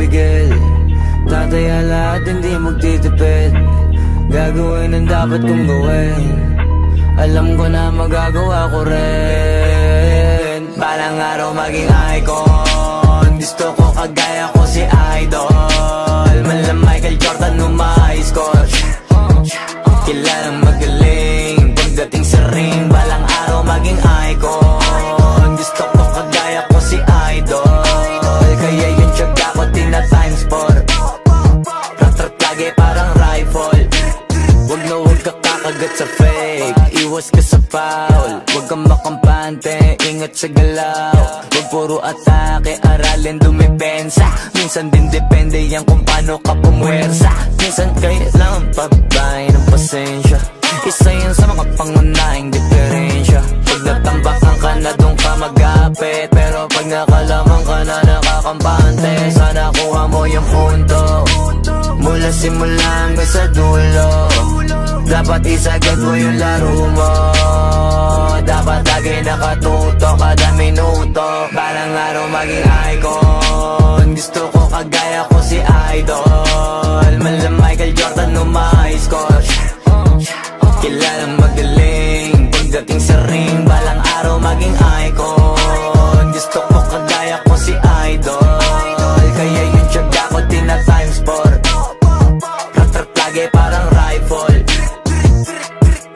magpipigil. Tataya lahat, hindi magtitipid. Gagawin ang dapat kong gawin. Alam ko na magagawa ko rin. Balang araw maging icon. Gusto ko kagaya ko si Idol. Mala Michael Jordan score. Kilalang magaling pagdating sa ring. Balang araw maging icon. Gusto ko kagaya ko si Idol. Kaya yung tiyaga ko tina times 4. Rat-rat lagi parang rifle. Wag na wag ka kakagat sa fake. Iwas ka sa foul. Wag kang makampante, ingat sa galaw. Wag puro atake, aralin dumipensa. Minsan din depende yan kung paano ka pumwersa. Minsan kailangan pabay ng pasensya. Isa yan sa mga pangunahing diferensya. Pag natambakan ka na doon ka magapit, pero pag nakalaman ka na nakakampante, sana kuha mo yung punto. Mula simula hanggang sa dulo, dapat isagad mo yung laro mo. Dapat lagi nakatuto kada minuto. Balang araw maging icon. Gusto ko kagaya ko si Idol. Mala Michael Jordan score. Kilalang magaling pagdating sa ring. Balang araw maging icon. Gusto ko kagaya ko si Idol. Kaya yung tiyaga ko tina times 4. Rat-rat lagi parang rifle.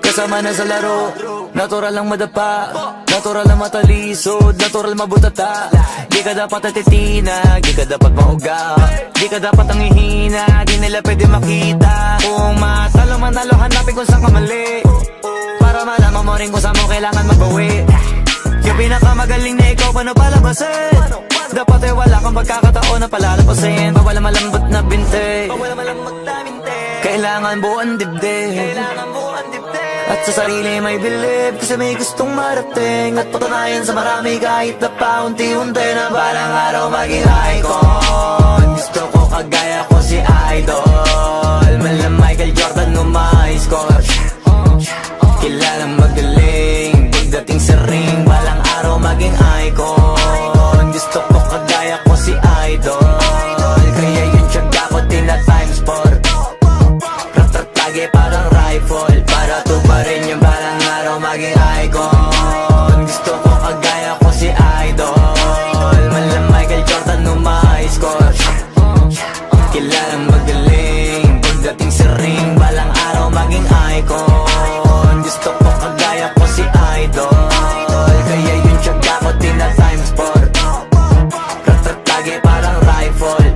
Kasama na sa laro, natural lang madapa, natural lang matalisod, natural mabutata. Di ka dapat atitina, di ka dapat mahuga, di ka dapat ang ihina, di nila pwede makita. Kung matalo manalo, hanapin kung saan ka mali, para malaman mo rin kung saan mo kailangan magbawi. Yung pinakamagaling na ikaw, paano palabasin? Dapat ay wala kang pagkakataon na palalabasin. Bawal malambot na binte, kailangan buuan dibdib. At sa sarili may believe, kasi may gustong marating. At patunayan sa marami kahit na paunti-unti, na balang araw maging icon. Gusto ko kagaya ko si Idol. Mala Michael Jordan score. Kilalang magaling pagdating sa ring. Balang araw maging icon. Gusto ko kagaya ko si Idol. Kaya yung tiyaga ko tina times 4. Rat-rat lagi parang rifle. Para tuparin yung balang araw maging icon. Gusto ko kagaya ko si Idol. Mala Michael Jordan score. Kilalang magaling pagdating sa ring. Balang araw maging icon. Gusto ko kagaya ko si Idol. Kaya yung tiyaga ko tina times 4. Rat-rat lagi parang rifle.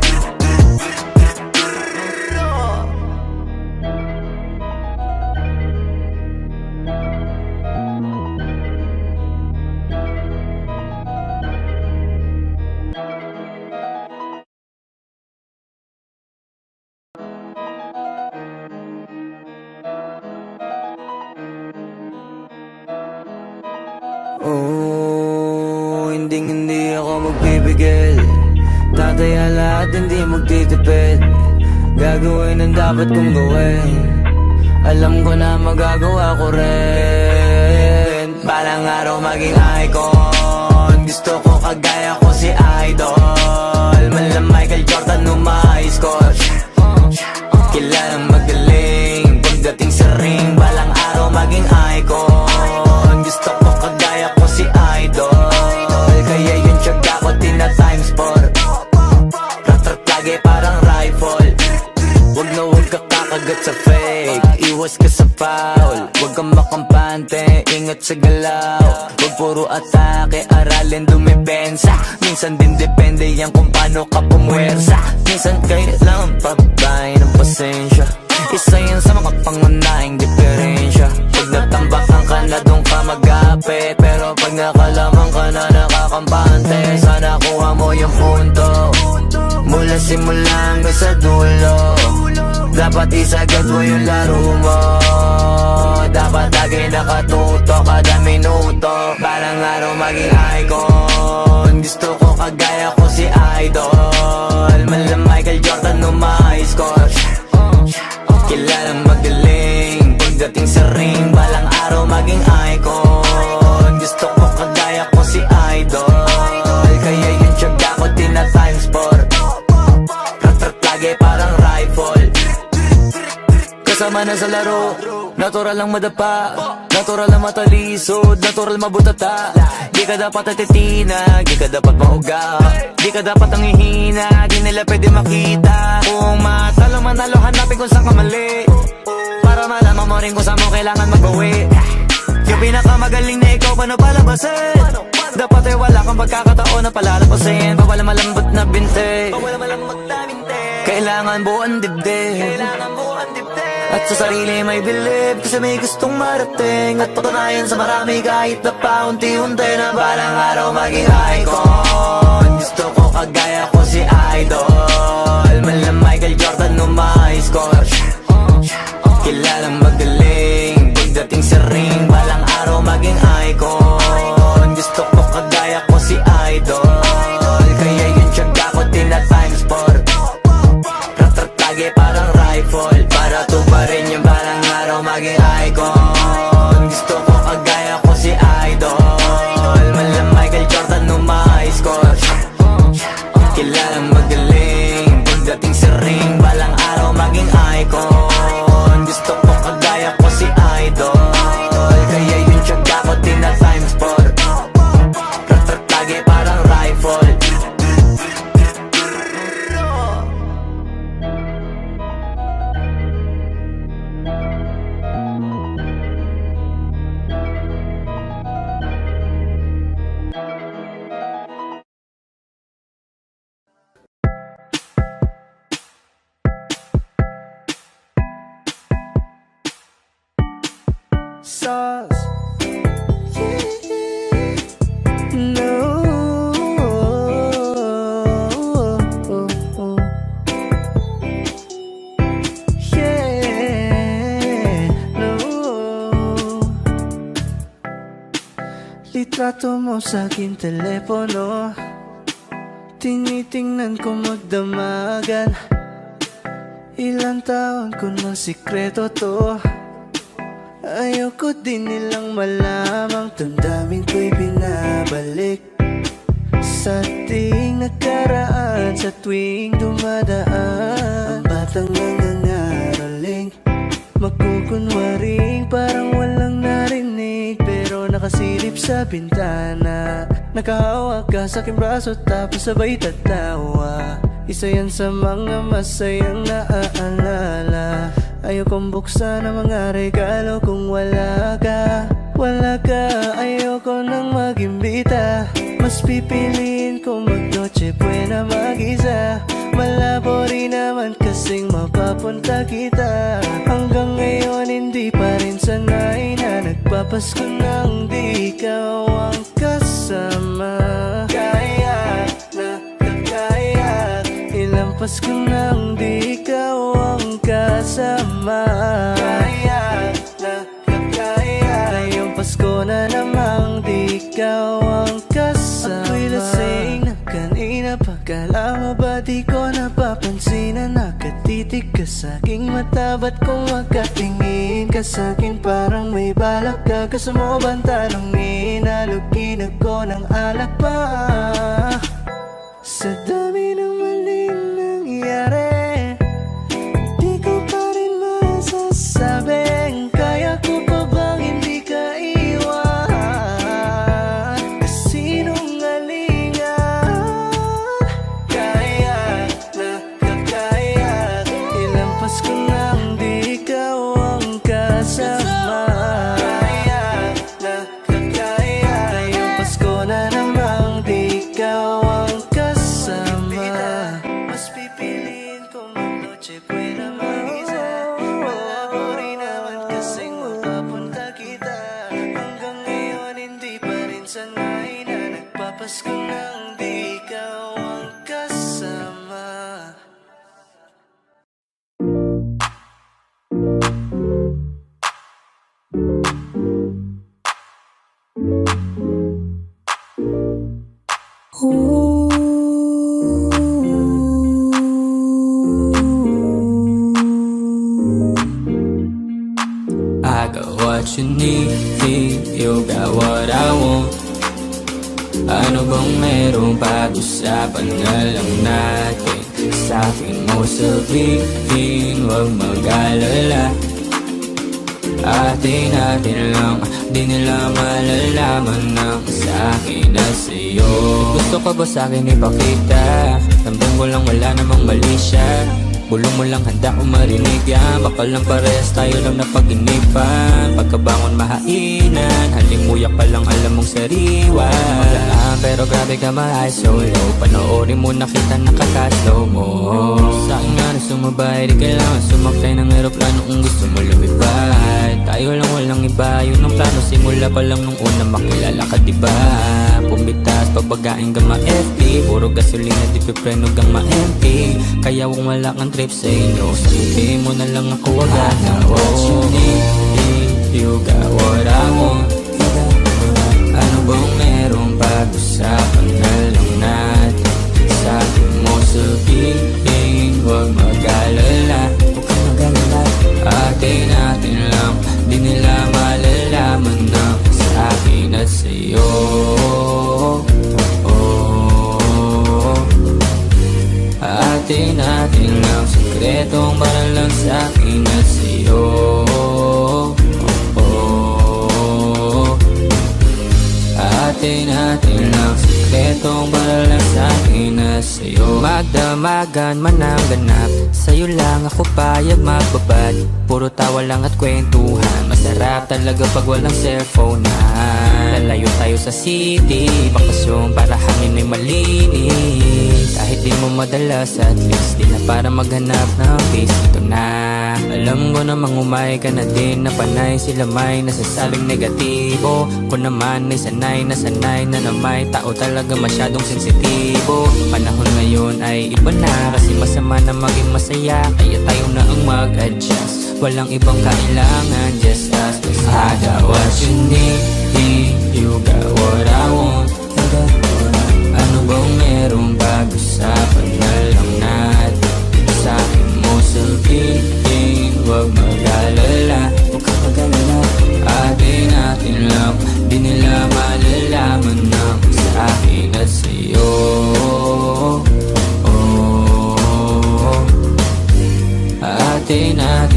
Oh, hindi ako magpipigil. Tataya lahat, hindi magtitipid. Gagawin ang dapat kong gawin. Alam ko na magagawa ko rin. Balang araw maging icon. Gusto ko kagaya ko si Idol. Mala Michael Jordan score. Kilalang magaling pagdating sa ring. Balang araw maging icon. Gusto ko kagaya ko si Idol. Kaya yung tiyaga ko tina times 4. Rat-rat lagi parang rifle. Wag na wag ka kakagat sa fake. Iwas ka sa foul. Wag kang makampante, ingat sa galaw. Wag puro atake, aralin dumipensa. Minsan din depende yan kung paano ka pumwersa. Minsan kailangan pabay ng pasensya. Isa yan sa mga pangunahing diferensya. Pag natambakan ka na doon ka magapit, pero pag nakalaman ka na nakakampante, sana kuha mo yung punto. Mula simula hanggang sa dulo, dapat isagad mo yung laro mo. Dapat lagi nakatuto kada minuto. Balang araw maging icon. Gusto ko kagaya ko si Idol. Mala Michael Jordan score. Kilalang magaling pagdating sa ring. Balang araw maging icon. Gusto ko kagaya ko si Idol. Kaya yung tiyaga ko tina times 4. rifle. Kasama na sa laro, natural lang madapa, natural lang matalisod, natural mabutata. Di ka dapat atitina, di ka dapat mahuga, di ka dapat ang hihina, di nila pwede makita. Kung matalo manalo, hanapin kung saan ka mali, para malaman mo rin kung saan mo kailangan magbawi. Yung pinakamagaling na ikaw, paano palabasin? Dapat ay wala kang pagkakataon na palalapasin. Bawal malambot na binte, kailangan buuan dibdib, at sa sarili may bilib, kasi may gustong marating at patunayan sa marami kahit na paunti-unti na balang araw maging icon. Gusto ko kagaya ko si Idol, mala Michael Jordan no my score. Kilalang magaling, pagdating sa ring, balang araw maging icon. Gusto ko kagaya ko si Idol, kaya yung tiyaga ko tina-times 4. Ratratage parang rifle, para tuparin yung balang araw maging icon. Gusto ko kagaya ko si Idol, mala Michael Jordan no my score. Kilalang magaling, pagdating sa ring, balang araw maging icon. Gusto ko kagaya ko si Idol, kaya yung tiyaga ko tina-times 4. Ratratage parang rifle. Sauce. No. Yeah. No. Litrato mo sa aking telepono, tinitingnan ko magdamagan. Ilang taon ko ng sikreto to, ayoko din nilang malamang. Damdamin ko'y binabalik sa ating nakaraan, sa tuwing dumadaan. Ang batang nangangaraling, magkukunwaring parang walang narinig, pero nakasilip sa bintana. Nakahawak ka sa aking braso tapos sabay tatawa. Isa yan sa mga masayang naaalala. Ayokong buksan ang mga regalo kung wala ka. Wala ka, ayoko nang mag-imbita. Mas pipiliin ko mag-noche buena mag-isa. Malabo rin naman kasing mapapunta kita. Hanggang ngayon hindi pa rin sanay na nagpapasko nang di ikaw ang kasama. Kaya na kakaya, ilang Pasko nang di ikaw ang kasama. Kaya na kakaya, ngayong Pasko na namang di ikaw ang kasama. Ako'y lasing na kanina pa, kala mo ba di ko napapansin na nakatitig ka sa aking mata? Ba't kung makatingin ka sa akin parang may balak ka? Gusto mo bang tanongin? Halugin ako ng alak pa. Sa dami ng maling nangyari, di ko pa rin masasabing kaya ko pa bang hindi ka iwan. Kasinungalingan, kaya na kakaya, ilang Pasko nang di ikaw ang kasama. Kaya na kakaya, ngayong Pasko na namang di ikaw ang kasama. Mas pipiliin ko mag-noche buena mag-isa. Malabo rin naman kasing mapapunta kita. Hanggang ngayon hindi pa rin sanay na nagpapasko nang di ikaw ang kasama. I got what you need, you got what I want. Ano bang merong pag-usapan na lang natin? sa'kin mo sabihin, huwag mag-alala. Atin lang, di nila malalaman ng sa'kin na sa'yo. Gusto ka ba sa'kin ipakita? Ramdam ko lang wala namang mali siya. Bulong mo lang handa ko marinig yan. Baka lang parehas tayo lang napag-inipan. Pagkabangon mahainan, halimuyak pa lang alam mong sariwa. Maglaan pero grabe ka ma-high solo. Panoorin mo nakita nakaka-slow mo. Sa'kin nga na sumabay, di kailangan sumakay ng aeroplano kung gusto mo lumipad. Tayo lang walang iba, yun ang plano. Simula pa lang nung una makilala ka diba. Pumitas, pabagain ka ma-FP. Puro gasolina, di pipreno kang ma-MP. Kaya kung wala kang trip sa inyo, sabihin mo na lang ako agad na what you need, you got what I want. Ano bang merong pag-usapan na lang natin? Sabi mo sabihin, huwag mag-alala. Huwag kang mag-alala. Atin lang, di nila malalaman na sa akin at sa'yo. Atin lang, sikretong para lang sa'kin at sa'yo. Atin lang, sikretong para lang sa'kin at sa'yo. Magdamagan man ang ganap, sa'yo lang ako payag magbabad. Puro tawa lang at kwentuhan, masarap talaga pag walang cellphone na. Lalayo tayo sa city, bakasyon para hangin ay malinis. Kahit di mo madalas at least di na para maghanap ng peace. Ito na, alam ko namang umay ka na din na panay sila may nasasabing negatibo. Ko naman ay sanay na may tao talaga masyadong sensitibo. Panahon ngayon ay iba na, kasi masama na maging masaya. Kaya tayo na ang mag-adjust, walang ibang kailangan, just us. I got what you need, you got what I want. Ano bang merong pag-usapan na lang natin? Sa'kin mo sabihin, huwag mag-alala. Huwag kang mag-alala. Atin lang, di nila malalaman na sa akin at sa'yo. Atin lang,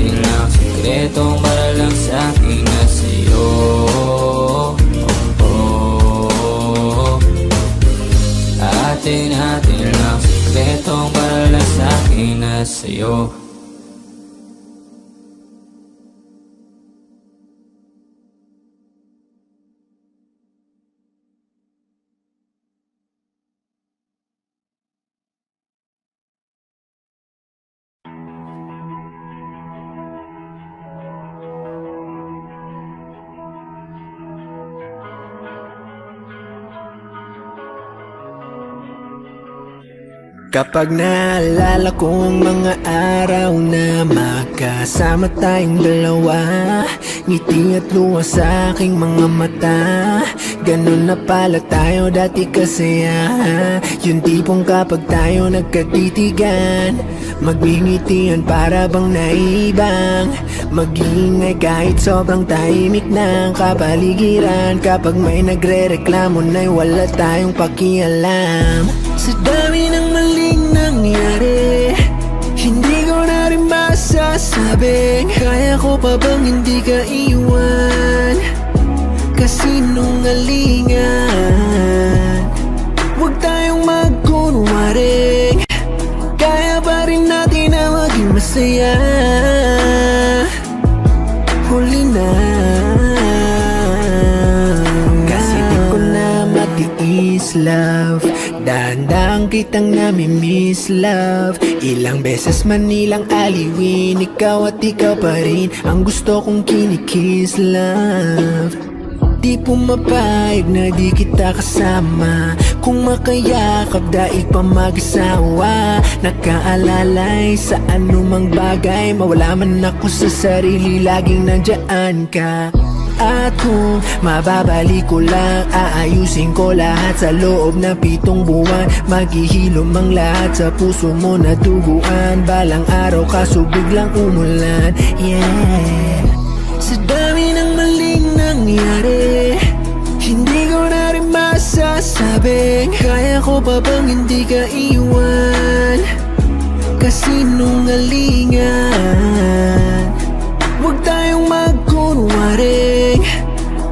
sikretong para lang sa'kin at sa'yo. Atin lang, sikretong para lang sa'kin at sa'yo. Kapag naalala ko ang mga araw na magkasama tayong dalawa, ngiti at luha sa aking mga mata. Ganun na pala tayo dati kasaya. Yung tipong kapag tayo nagkatitigan, magbingitian para bang naibang. Mag-iingay kahit sobrang tahimik ng kapaligiran. Kapag may nagre-reklamo na'y wala tayong pakialam. Sa dami ng maling nangyari, hindi ko na rin masasabing kaya ko pa bang hindi ka iwan. Kasinungalingan, huwag tayong magkunwaring kaya pa rin natin na maging masaya. Huli na, kasi di ko na matiis, love. Dahan-dahan kitang nami-miss, love. Ilang beses man nilang aliwin, ikaw at ikaw pa rin ang gusto kong kinikiss, love. Di pumapayag na di kita kasama, kung makayakap daig pa mag-asawa. Nakaalalay sa anumang bagay, mawala man ako sa sarili, laging nandiyan ka. At kung mababalik ko lang, aayusin ko lahat sa loob ng 7 buwan. Maghihilom ang lahat sa puso mo na duguan. Balang araw kaso biglang umulan, yeah. Sa dami ng maling nangyari, hindi ko na rin masasabing kaya ko pa bang hindi ka iwan. kasinungalingan. Huwag tayong magkunwaring,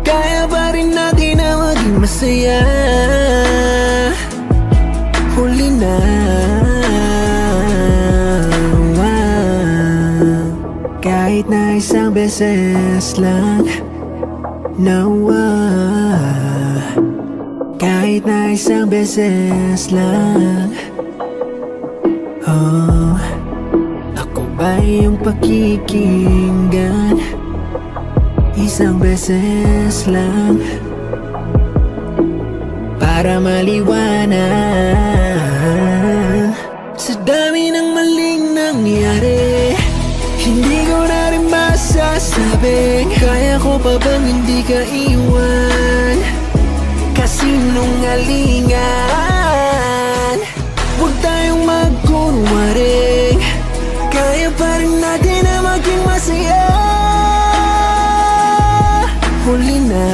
kaya pa rin natin na maging masaya. Huli na, kahit na isang beses lang. Nawa, kahit na isang beses lang. Oh, ako ba yung pakikinggan? Isang beses lang, para maliwanag. Sa dami ng maling nangyari, hindi ko na rin masasabi, kaya ko pa bang hindi ka iwan? Kasinungalingan. Huwag tayong magkunwaring, kaya pa rin natin na maging masaya. Huli na.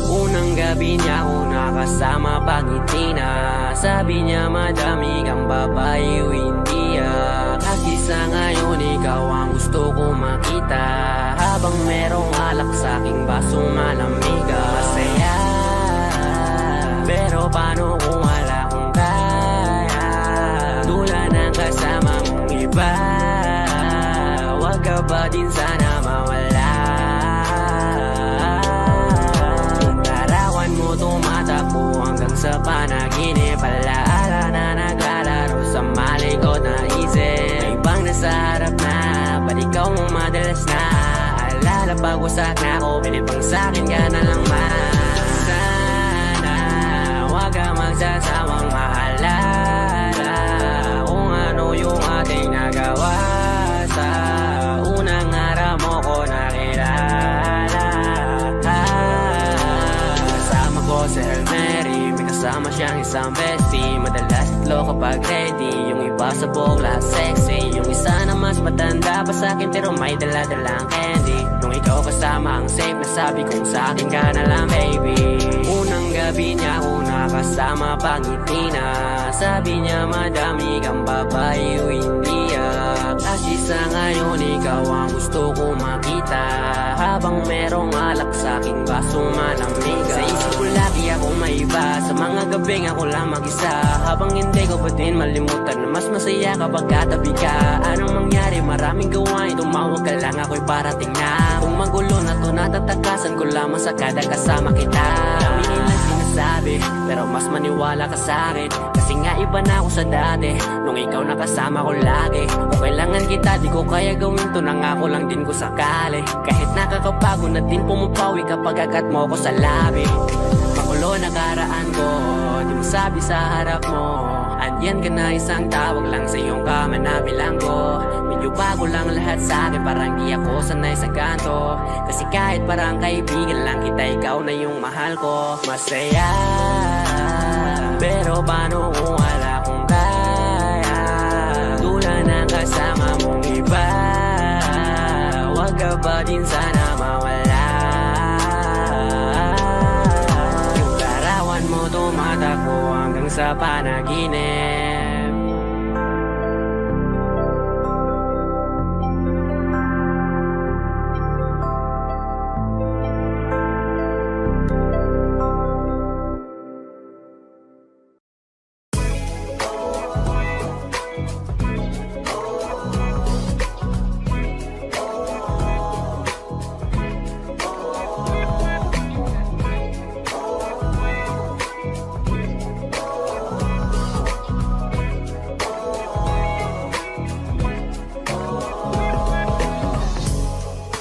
Unang gabi niya ako nakasama pangiti na. Sabi niya madami kang babae o hindi Kasi sa ngayon ikaw ang gusto ko makita. Habang merong alak sa aking basong malamig masaya. Pero paano kung wala kong kaya? Tulad ng kasama mong iba, wag ka ba din sana mawala? Larawan mo tumatakbo hanggang sa panaginip. Alaala na naglalaro sa malikot na isip. May ibang nasa harap na, ba't ikaw mo madalas na? Alala pag wasak na ako, pinipang sa'kin ka na lang sana. Huwag ka magsasawang maalala kung ano yung ating nagawa. Sa unang araw mo ko nakilala. Kasama ko si Hail Mary, may kasama siyang isang bestie. Madalas tatlo kapag ready, yung iba sa buhok lahat sexy. Yung isa na mas matanda pa sa'kin pero may dala-dalang candy. Nung ikaw kasama ang safe, nasabi kong sa'kin ka na lang baby. Unang gabi niya ako nakasama pangiti na. Sabi niya madami kang babae o hindi Kasi sa ngayon ikaw ang gusto ko makita. Habang merong alak sa aking basong malamig. Sa isip ko lagi ako may iba, sa mga gabing ako lang mag-isa. Habang hindi ko pa din malimutan na mas masaya kapag katabi ka. Anong mangyari, maraming gawain, tumawag ka lang ako'y parating na. Kung magulo na to, natatakasan ko lamang sa kada kasama kita. Kami nilang sinasabi, pero mas maniwala ka sa'kin. Kasi nga iba na ako sa dati, nung ikaw nakasama ko lagi. Kung kailangan kita, di ko kaya gawin to, nangako lang din ko sakali. Kahit nakakabago na din pumapawi kapag agat mo ko sa labi. Makulo na karaan ko, di mo sabi sa harap mo. Andyan ka na, isang tawag lang sa iyong kama na bilanggo. Medyo bago lang lahat sa akin, parang di ako sanay sa kanto. Kasi kahit parang kaibigan lang kita, ikaw na yung mahal ko. Masaya, pero paano kung wala kong kaya? Tulad ng kasama mong iba, wag ka ba din sana mawala? Yung larawan mo tumatakbo hanggang sa panaginip.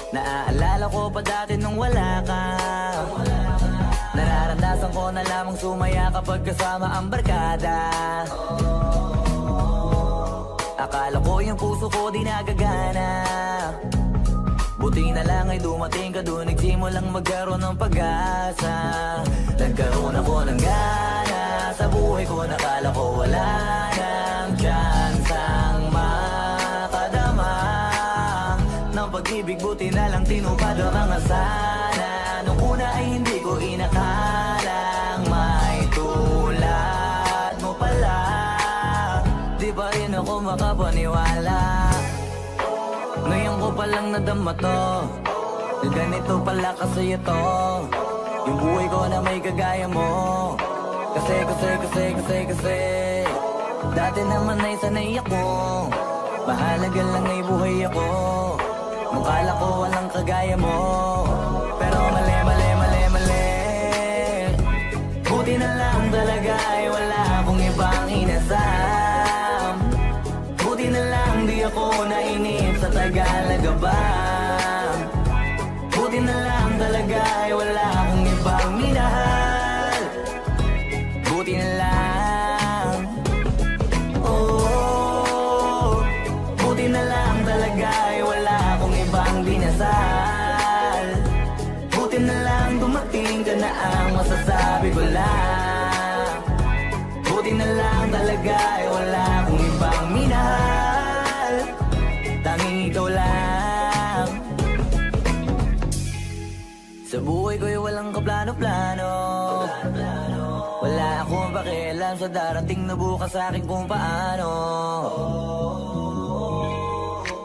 Naaalala ko pa dati nung wala ka. Nararamdasan ko na lamang sumaya kapag kasama ang barkada. Akala ko yung puso ko di nagagana. Buti na lang ay dumating ka doon, nagsimulang magkaroon ng pag-asa. Nagkaroon ako ng gana sa buhay ko, nakala ko wala nang tsansang makadama ng pag-ibig. Buti na lang tinupad ang mga sana. Nung una ay hindi ko inakalang may tulad mo pala. Di pa rin ako makapaniwala. Ngayon ko palang nadama to, na ganito pala kasi ito, yung buhay ko na may kagaya mo. Kasi dati naman ay sanay ako, mahalaga lang ay buhay ako. Nung kala ko walang kagaya mo, pero mali. Buti na lang talaga ay wala akong ibang inasam. Buti na lang di ako nainip sa Tagalaga ba. Buti na lang talaga ay wala akong ibang minahal. Buti na lang, oh, buti na lang talaga ay wala akong ibang dinasal. Buti na lang dumating ka na ang masasabi ko lang. Buti na lang talaga ay wala akong ibang minahal. Tanging ikaw lang. Sa buhay ko'y walang kaplano-plano. Wala akong pakialam sa darating na bukas sa akin kung paano.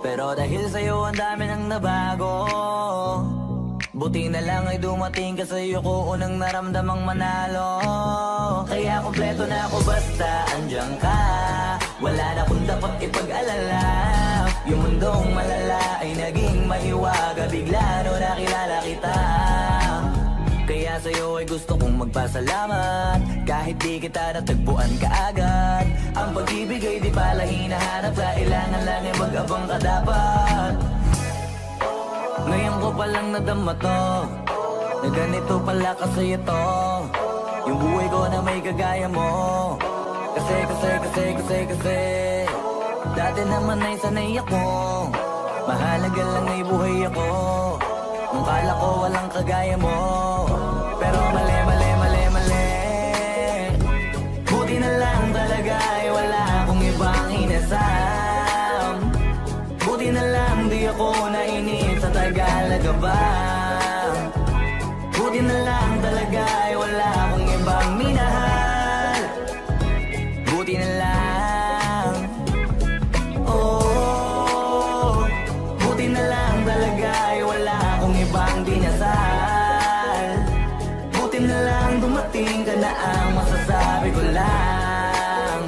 Pero dahil sa'yo ang dami nang nabago. Buti na lang ay dumating ka sa'yo ko unang naramdamang manalo. Kaya kompleto na ako basta andyan ka. Wala na kung dapat ipag-alala. Yung mundong malala ay naging mahiwaga bigla no nakilala kita. Kaya sa'yo ay gusto kong magpasalamat. Kahit di kita natagpuan kaagad. Ang pag-ibig ay di pala hinahanap. Kailangan lang ay mag-abang ka dapat. Ngayon ko palang nadama to, na ganito pala kasi ito, yung buhay ko na may kagaya mo. Kasi dati naman ay sanay ako, mahalaga lang ay buhay ako. Nung kala ko walang kagaya mo, pero mali. Buti na lang talaga ay wala akong ibang inasam. Buti na lang di ako nainip sa Tagalaga ba. Buti na lang talaga ay wala akong ibang minahal. Buti na lang, oh, buti na lang talaga ay wala akong ibang dinasal. Buti na lang dumating ka na ang masasabi ko lang.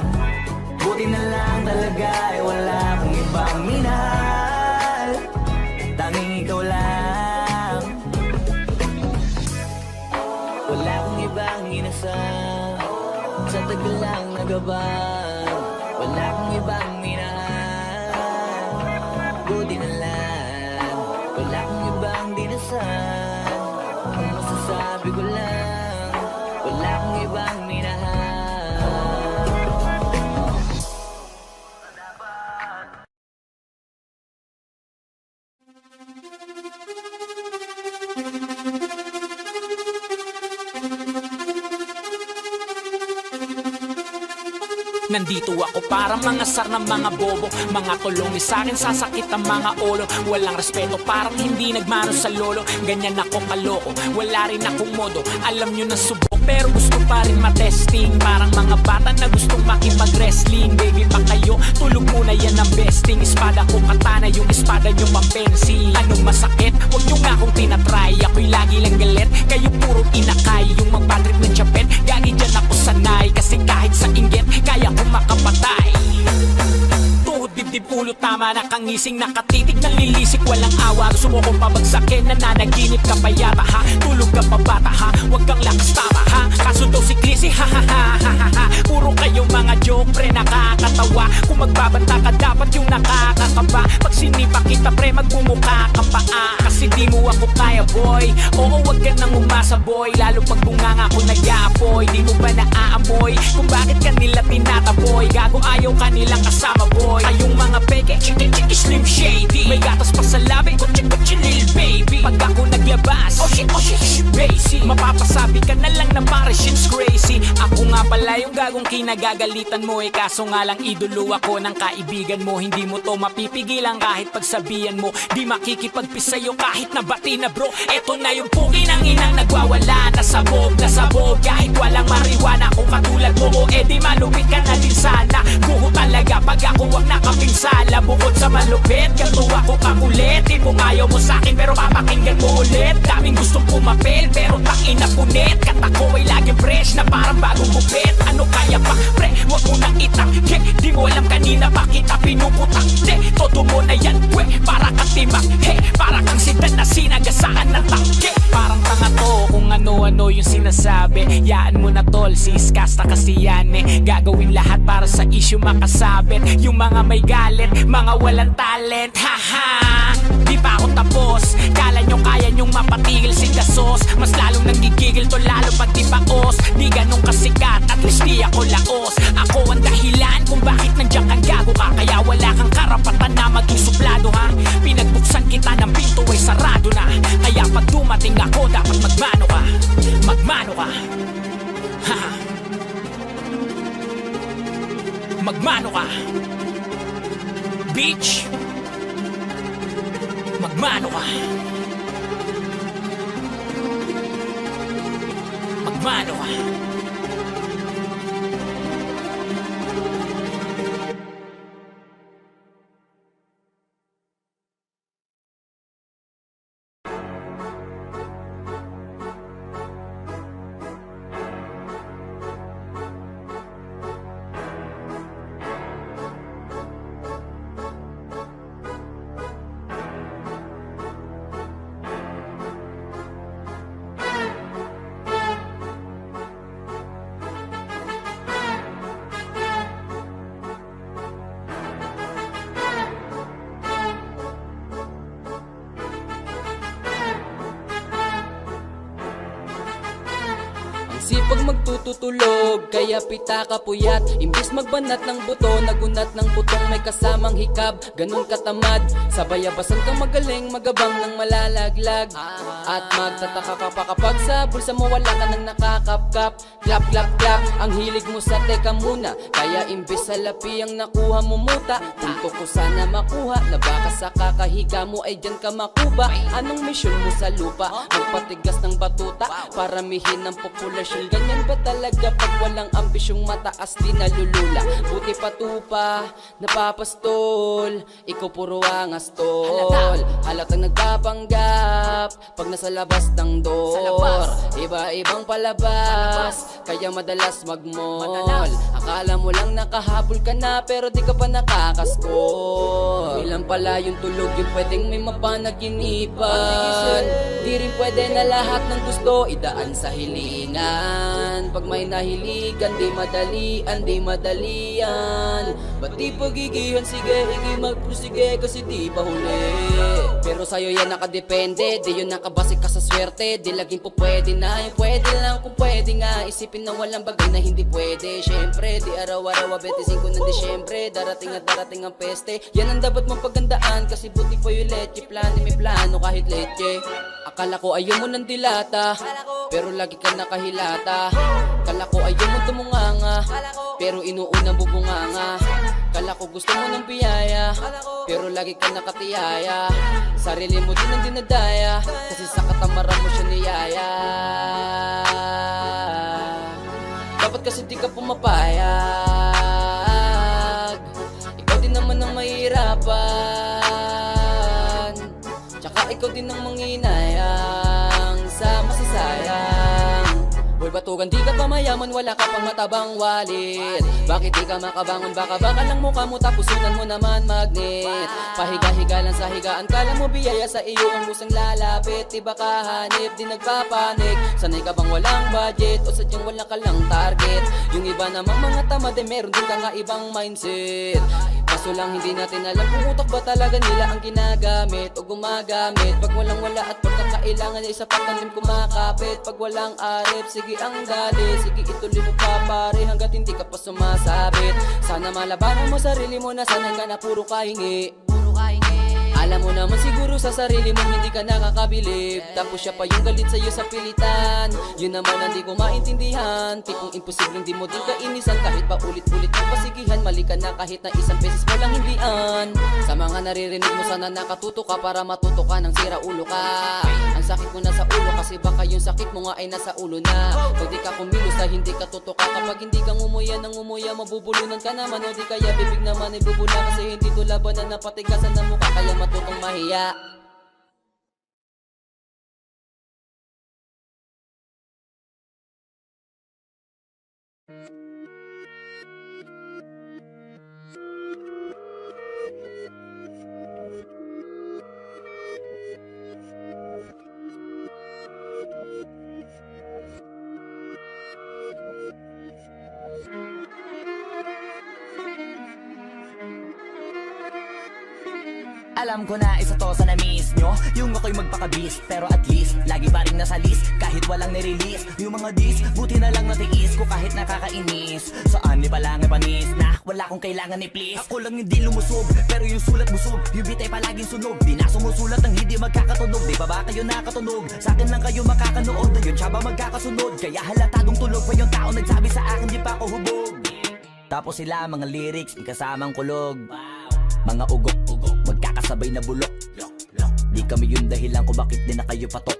Buti na lang talaga ay wala akong ibang minahal. Tanging ikaw lang. Wala akong ibang inasal sa tagal lang nagabang. Wala akong ibang minahal. Buti na lang. Wala akong ibang dinasal. Ang masasabi ko lang, wala akong ibang minahal. Nandito ako para mga sar ng mga bobo. Mga tulong ni sa'kin sasakit ang mga ulo. Walang respeto parang hindi nagmano sa lolo. Ganyan ako kaloko, wala rin akong modo. Alam nyo na subok pero gusto pa rin matesting. Parang mga bata na gustong makipag-wrestling. Baby pa kayo, tulog muna yan ang besting. Espada ko katana, yung espada nyo pang-pensi. Anong masakit? Huwag nyo nga akong tinatry. Ako'y lagi lang galit, kayo puro inakay. Yung magpatrip ng Japan, gagi dyan ako sanay. Kasi kahit sa inggit, kaya kong makapatay. Tuhod, dibdib, ulo, tama na kangising. Nakatitig, nalilisik, walang awa. Gusto mo kong pabagsakin, nananaginip ka pa yata ha. Tulog ka pa bata ha, huwag kang lakas tama ha. Kaso daw si Clissy, ha ha ha ha ha ha. Puro kayong mga joke pre, nakakatawa. Kung magbabanta ka dapat yung nakakakaba. Pag sinipa kita pre, magbumuka ka pa kasi di mo ako kaya boy. Oo, wag ka nang umasa boy. Lalo pag bunganga ko nag-aapoy. Di mo ba naaamoy kung bakit kanila tinataboy? Gago ayaw kanilang kasama boy. Kayong mga peke, chiki chiki slim shady. May gatas pa sa labi, kutsi kutsi lil pala yung gagong kinagagalitan mo kaso nga lang idolo ako ng kaibigan mo. Hindi mo to mapipigilan kahit pagsabihan mo. Di makikipagpis sa'yo kahit nabati na bro. Eto na yung pugi ng inang nagwawala. Nasabog kahit walang mariwana. Kung katulad mo o di malupit ka na din sana. Buho talaga pag ako ang nakapinsala. Bukod sa malupit, ganto ako kakulit. Tipong ayaw mo sa'kin pero papakinggan mo ulit. Daming gustong pumapel pero takin na punit. Katako ay laging fresh na parang bagong bupit. Ano kaya pa pre, wag mo nang itangke. Di mo alam kanina pa kita pinuputak. Todo mo na yan pwe, para kang timak. Para kang sidan na sinagasaan ng tangke. Parang tanga to kung ano-ano yung sinasabi. Yaan mo na tol, siskasta kasi yan Gagawin lahat para sa issue makasabit. Yung mga may galit, mga walang talent. Haha, di pa ako tapos. Kala nyo kaya nyong mapatigil si Dasos. Mas lalong nagigigil to lalo pag di paos. Di ganun kasikat, at least di ako laos. Ako ang dahilan kung bakit nandiyan kang gago ka. Kaya wala kang karapatan na maging suplado ha. Pinagbuksan kita ng pinto ay sarado na. Kaya pag dumating ako dapat magmano ka. Magmano ka. Haha, magmano ka. Bitch, magmano ka. Magmano ka. Sipag magtututulog, kaya pita ka puyat. Imbis magbanat ng buto, nagunat ng putong may kasamang hikab. Ganun katamad, sabayabasan ka magaling, magabang ng malalaglag. At magtataka ka pa kapag sa bulsa mo wala ka nang nakakapkap. Clap, clap, clap, ang hilig mo sa teka muna. Kaya imbis sa lapi ang nakuha mo muta. Punto ko sana makuha, na baka sa kakahiga mo ay dyan ka makuba. Anong misyon mo sa lupa? Magpatigas ng batuta, paramihin ng populasyon. Ganyan ba talaga pag walang ambisyong mataas di nalulula? Buti patupa, napapastol, ikaw puro angas tol. Halatang nagpapanggap pag nasa labas ng door. Iba-ibang palabas, kaya madalas magmall. Akala mo lang nakahabol ka na pero di ka pa nakakaskol. Ilan pala yung tulog yung pwedeng may mapanaginipan. Di rin pwede na lahat ng gusto idaan sa hilingan. Pag may nahiligan, di madalian. Ba't di pagigihan, sige, hindi magprosige kasi di pa huli. Pero sa'yo yan nakadepende, di yun nakabase ka sa swerte. Di laging po pwede na, yung pwede lang kung pwede nga. Isipin na walang bagay na hindi pwede. Syempre, di araw-araw 25 ng Disyembre. Darating at darating ang peste. Yan ang dapat mong pagandaan, kasi buti pa yung leche. Plano may plano kahit leche. Akala ko ayaw mo ng dilata, pero lagi ka nakahilata. Kala ko ayaw mo tumunganga, pero inuunang bubunganga. Kala ko gusto mo ng biyaya, pero lagi ka nakatiyaya. Sarili mo din ang dinadaya, kasi sa katamaran mo siya niyaya. Dapat kasi di ka pumapayag, ikaw din naman ang mahirapan. Tsaka ikaw din ang manghinayang sa masasayang. Boy, batugan di ka pa mayaman, wala ka pang matabang wallet. Bakit di ka makabangon, baka lang mukha mo tapos sunan mo naman magnet. Pahiga-higa lang sa higaan, kala mo biyaya sa iyo ang musang lalapit. Di ba kahanip, di nagpapanik. Sanay ka bang walang budget o sadyang wala ka lang target? Yung iba namang mga tamad meron din ka nga ibang mindset. Kaso lang hindi natin alam kung utak ba talaga nila ang ginagamit o gumagamit. Pag walang wala at pagkakailangan ay isa pagtanim kumakapit. Pag walang arip, sige ang gali, sige ituloy mo pa pare hanggat hindi ka pa sumasabit. Sana malabanan mo sarili mo na sana ka na puro kahingi. Alam mo naman siguro sa sarili mong hindi ka nakakabilib, tapos siya pa yung galit sa'yo sa pilitan. Yun naman ang di ko maintindihan, tipong imposibleng di mo din kainisan. Kahit pa ulit-ulit mo pasigihan, mali ka na kahit na isang beses mo lang hindian. Sa mga naririnig mo sana nakatuto ka, para matuto ka ng sira ulo ka. Ang sakit mo na sa ulo kasi baka yung sakit mo nga ay nasa ulo na. Pag di ka kumilos na hindi ka tutuka, kapag hindi ka ngumuya ng ngumuya, mabubulunan ka naman. O di kaya bibig naman ibubula, kasi hindi to labanan na patigasan ng mukha, kaya matutong mahiya. Alam ko na isa to sa na-miss nyo, yung ako'y magpakabis, pero at least lagi pa rin nasa list, kahit walang nirelease. Yung mga dis, buti na lang natiis ko kahit nakakainis. Saan ni palang panis na wala kong kailangan ni please. Ako lang hindi lumusog, pero yung sulat busog, yung bitay palaging sunog. Di na sumusulat ng hindi magkakatunog, di ba ba kayo nakatunog? Sa akin lang kayo makakanood, na yun siya ba magkakasunod? Kaya halatadong tulog pa yung tao nagsabi sa akin di pa ako hubog. Tapos sila mga lyrics, may kasamang kulog. Mga ugok-ugok, magkakasabay na bulok. Di kami yung dahilan kung bakit di na kayo patok.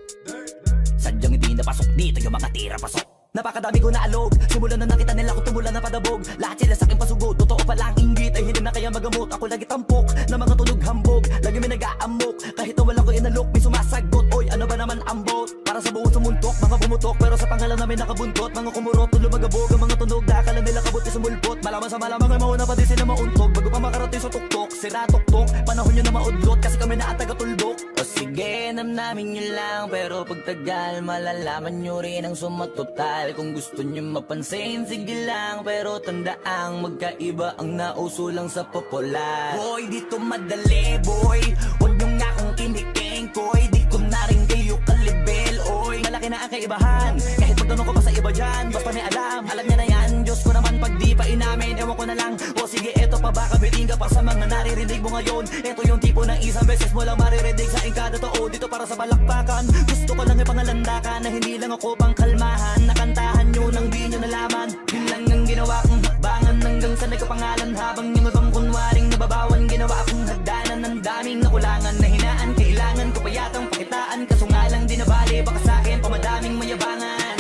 Sadyang hindi napasok dito yung mga tira pasok. Napakadami ko na alog, simulan na nakita nila ko tumula na padabog. Lahat sila sa akin pasugod, totoo pala ang inggit, ay hindi na kaya magamot. Ako lagi tampok, na mga tunog hambog, lagi may nag-aamok. Kahit na wala ko inalok, may sumasagot. Oy, ano ba naman ang bot? Para sa buong sumuntok, mga bumutok, pero sa pangalan namin nakabuntot. Mga kumurot, tulo magabog, ang mga tunog, dakala nila kabuti sumulpot. Malaman sa malamang ay mauna pa din sila mauntog, bago pa makarating sa tuktok, sira tuktok. Panahon nyo na maudlot, kasi kami na taga-tuldok. O sige, namnamin nyo lang, pero pagtagal malalaman nyo rin ang sumatotal. Kung gusto nyo mapansin, sige lang, pero tandaang magkaiba ang nauso lang sa popular. Boy, dito madali, boy, huwag nyo nga akong kiniking, koy. Di ko na rin kayo kalibel, oy. Malaki na ang kaibahan, kahit pagtanong ko pa sa iba dyan, basta may alam niya na yan. Diyos ko naman pag di pa inamin, ewan ko na lang. O sige, eto pa baka biting ka pa sa mga naririnig mo ngayon. Eto yung tipo ng isang beses mo lang maririnig sa kada tao. Dito para sa balakbakan, gusto ko lang ipangalandakan na hindi lang ako pang kalmahan. Nakantahan nyo nang di nyo nalaman, yun lang ang ginawa kong hakbangan. Hanggang sa nagkapangalan habang yung ibang kunwaring nababawan. Ginawa akong hagdanan ng daming nakulangan na hinaan. Kailangan ko pa yatang pakitaan, kaso nga lang di nabali, baka sa akin pamadaming mayabangan.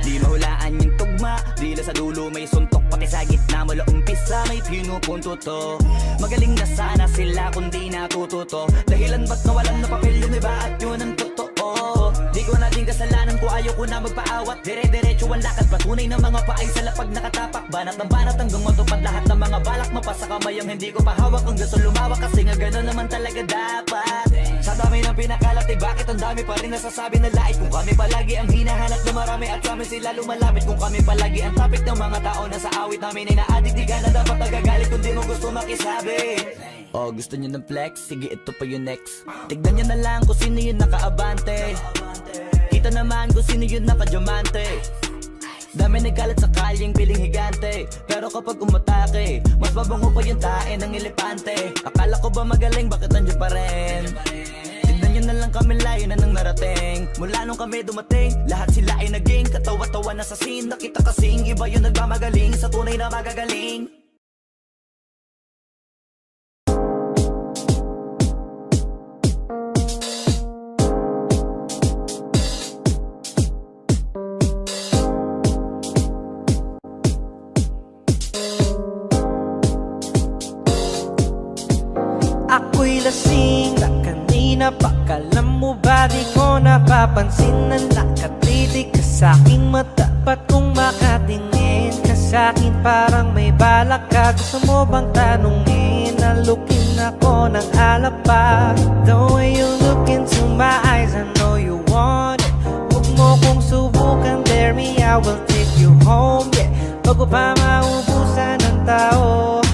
Di mahulaan yung tugma, dila sa dulo may suntok, pati sa gitna mula umpisa may pinupunto to. Magaling na sana sila kung di natututo, dahilan ba't nawalan na papel yung iba at yun ang totoo. Di ko natin kasalanan ko, ayaw ko na magpaawat. Dire-diretso ang lakad, patunay ng mga paay sa lapag nakatapak. Banat ng banat hanggang matupad lahat ng mga balak. Mapasa kamay ang hindi ko pahawak, ang gusto lumawak, kasi nga gano'n naman talaga dapat. Sa dami ng pinakalat, eh bakit ang dami pa rin nasasabi na lait? Kung kami palagi ang hinahanap na marami at kami sila lumalapit. Kung kami palagi ang topic ng mga tao na sa awit namin ay na-addict, di ka na dapat nagagalit kung di mo gusto makisabi. Oh, gusto nyo ng flex? Sige, ito pa yung next. Tignan nyo na lang kung sino yung nakaabante. Kita naman kung sino yung nakadiamante. Dami nagkalat sa kalyeng piling higante, pero kapag umatake, mas babango pa yung tae ng elepante. Akala ko ba magaling, bakit nandiyan pa rin? Tignan nyo na lang kami, layo na nang narating. Mula nung kami dumating, lahat sila ay naging katawa-tawa na sa scene. Nakita kasing iba yung nagmamagaling sa tunay na magagaling. Ako'y lasing na kanina pa. Kalam mo ba di ko napapansin na nakatitig ka sa'king mata? Ba't kung makatingin ka sa'kin parang may balak ka? Gusto mo bang tanungin? Nalukin ako ng alapa. The way you look into my eyes, I know you want it. Huwag mo kong subukan, dare me, I will take you home, yeah. Bago pa maubusan ng tao,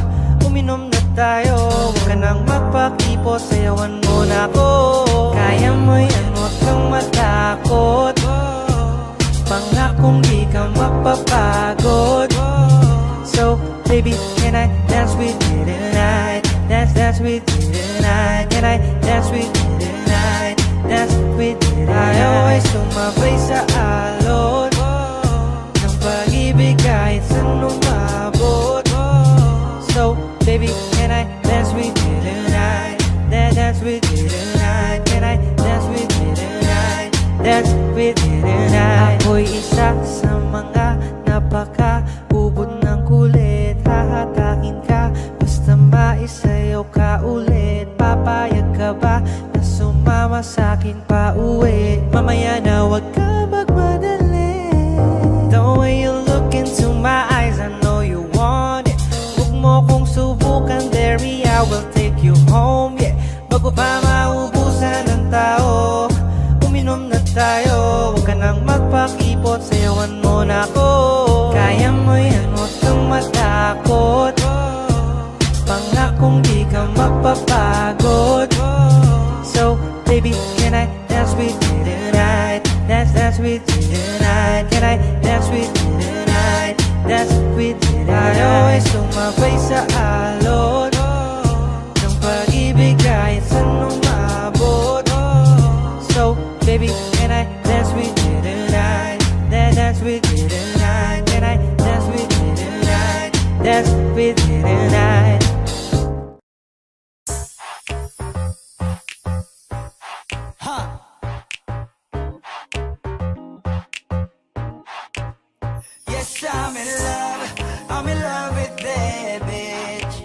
uminom na tayo. Huwag ka nang magpakipot, sayawan mo na ako. Kaya mo yan, huwag kang matakot. Pangakong di ka mapapagod. So baby, can I dance with you tonight? dance with you tonight? Can I dance with you tonight? Dance with you tonight. Always sumabay sa alon ng pag-ibig kahit saan umabot. So, baby, can I dance with you tonight? Dance with you tonight. Can I dance with you tonight? Dance with you tonight. Ako'y isa sa mga napaka-ubod ng kulit. Hahatakin ka, basta maisayaw ka ulit. Papayag ka ba na sumama sa'kin pa uwi? Mamaya na wag ka magmadali. The way you look into my eyes, I know you want it. Huwag mo kong subukan, Derry, I will take you home, yeah. Bago pa maubusan ng tao, uminom na tayo. Huwag ka nang magpakipot, sayawan mo na ako. Kaya mo yan, huwag kang matakot. Pangakong di ka mapapagod. So, baby, can I dance with you tonight? Dance with you tonight. Can I dance with you tonight? Dance with you tonight. Always sumabay sa alon ng pag-ibig kahit saan umabot. So, baby, can I dance with you tonight? Dance with you tonight. Can I dance with you tonight? Dance with you tonight. Yes, I'm in love with that bitch.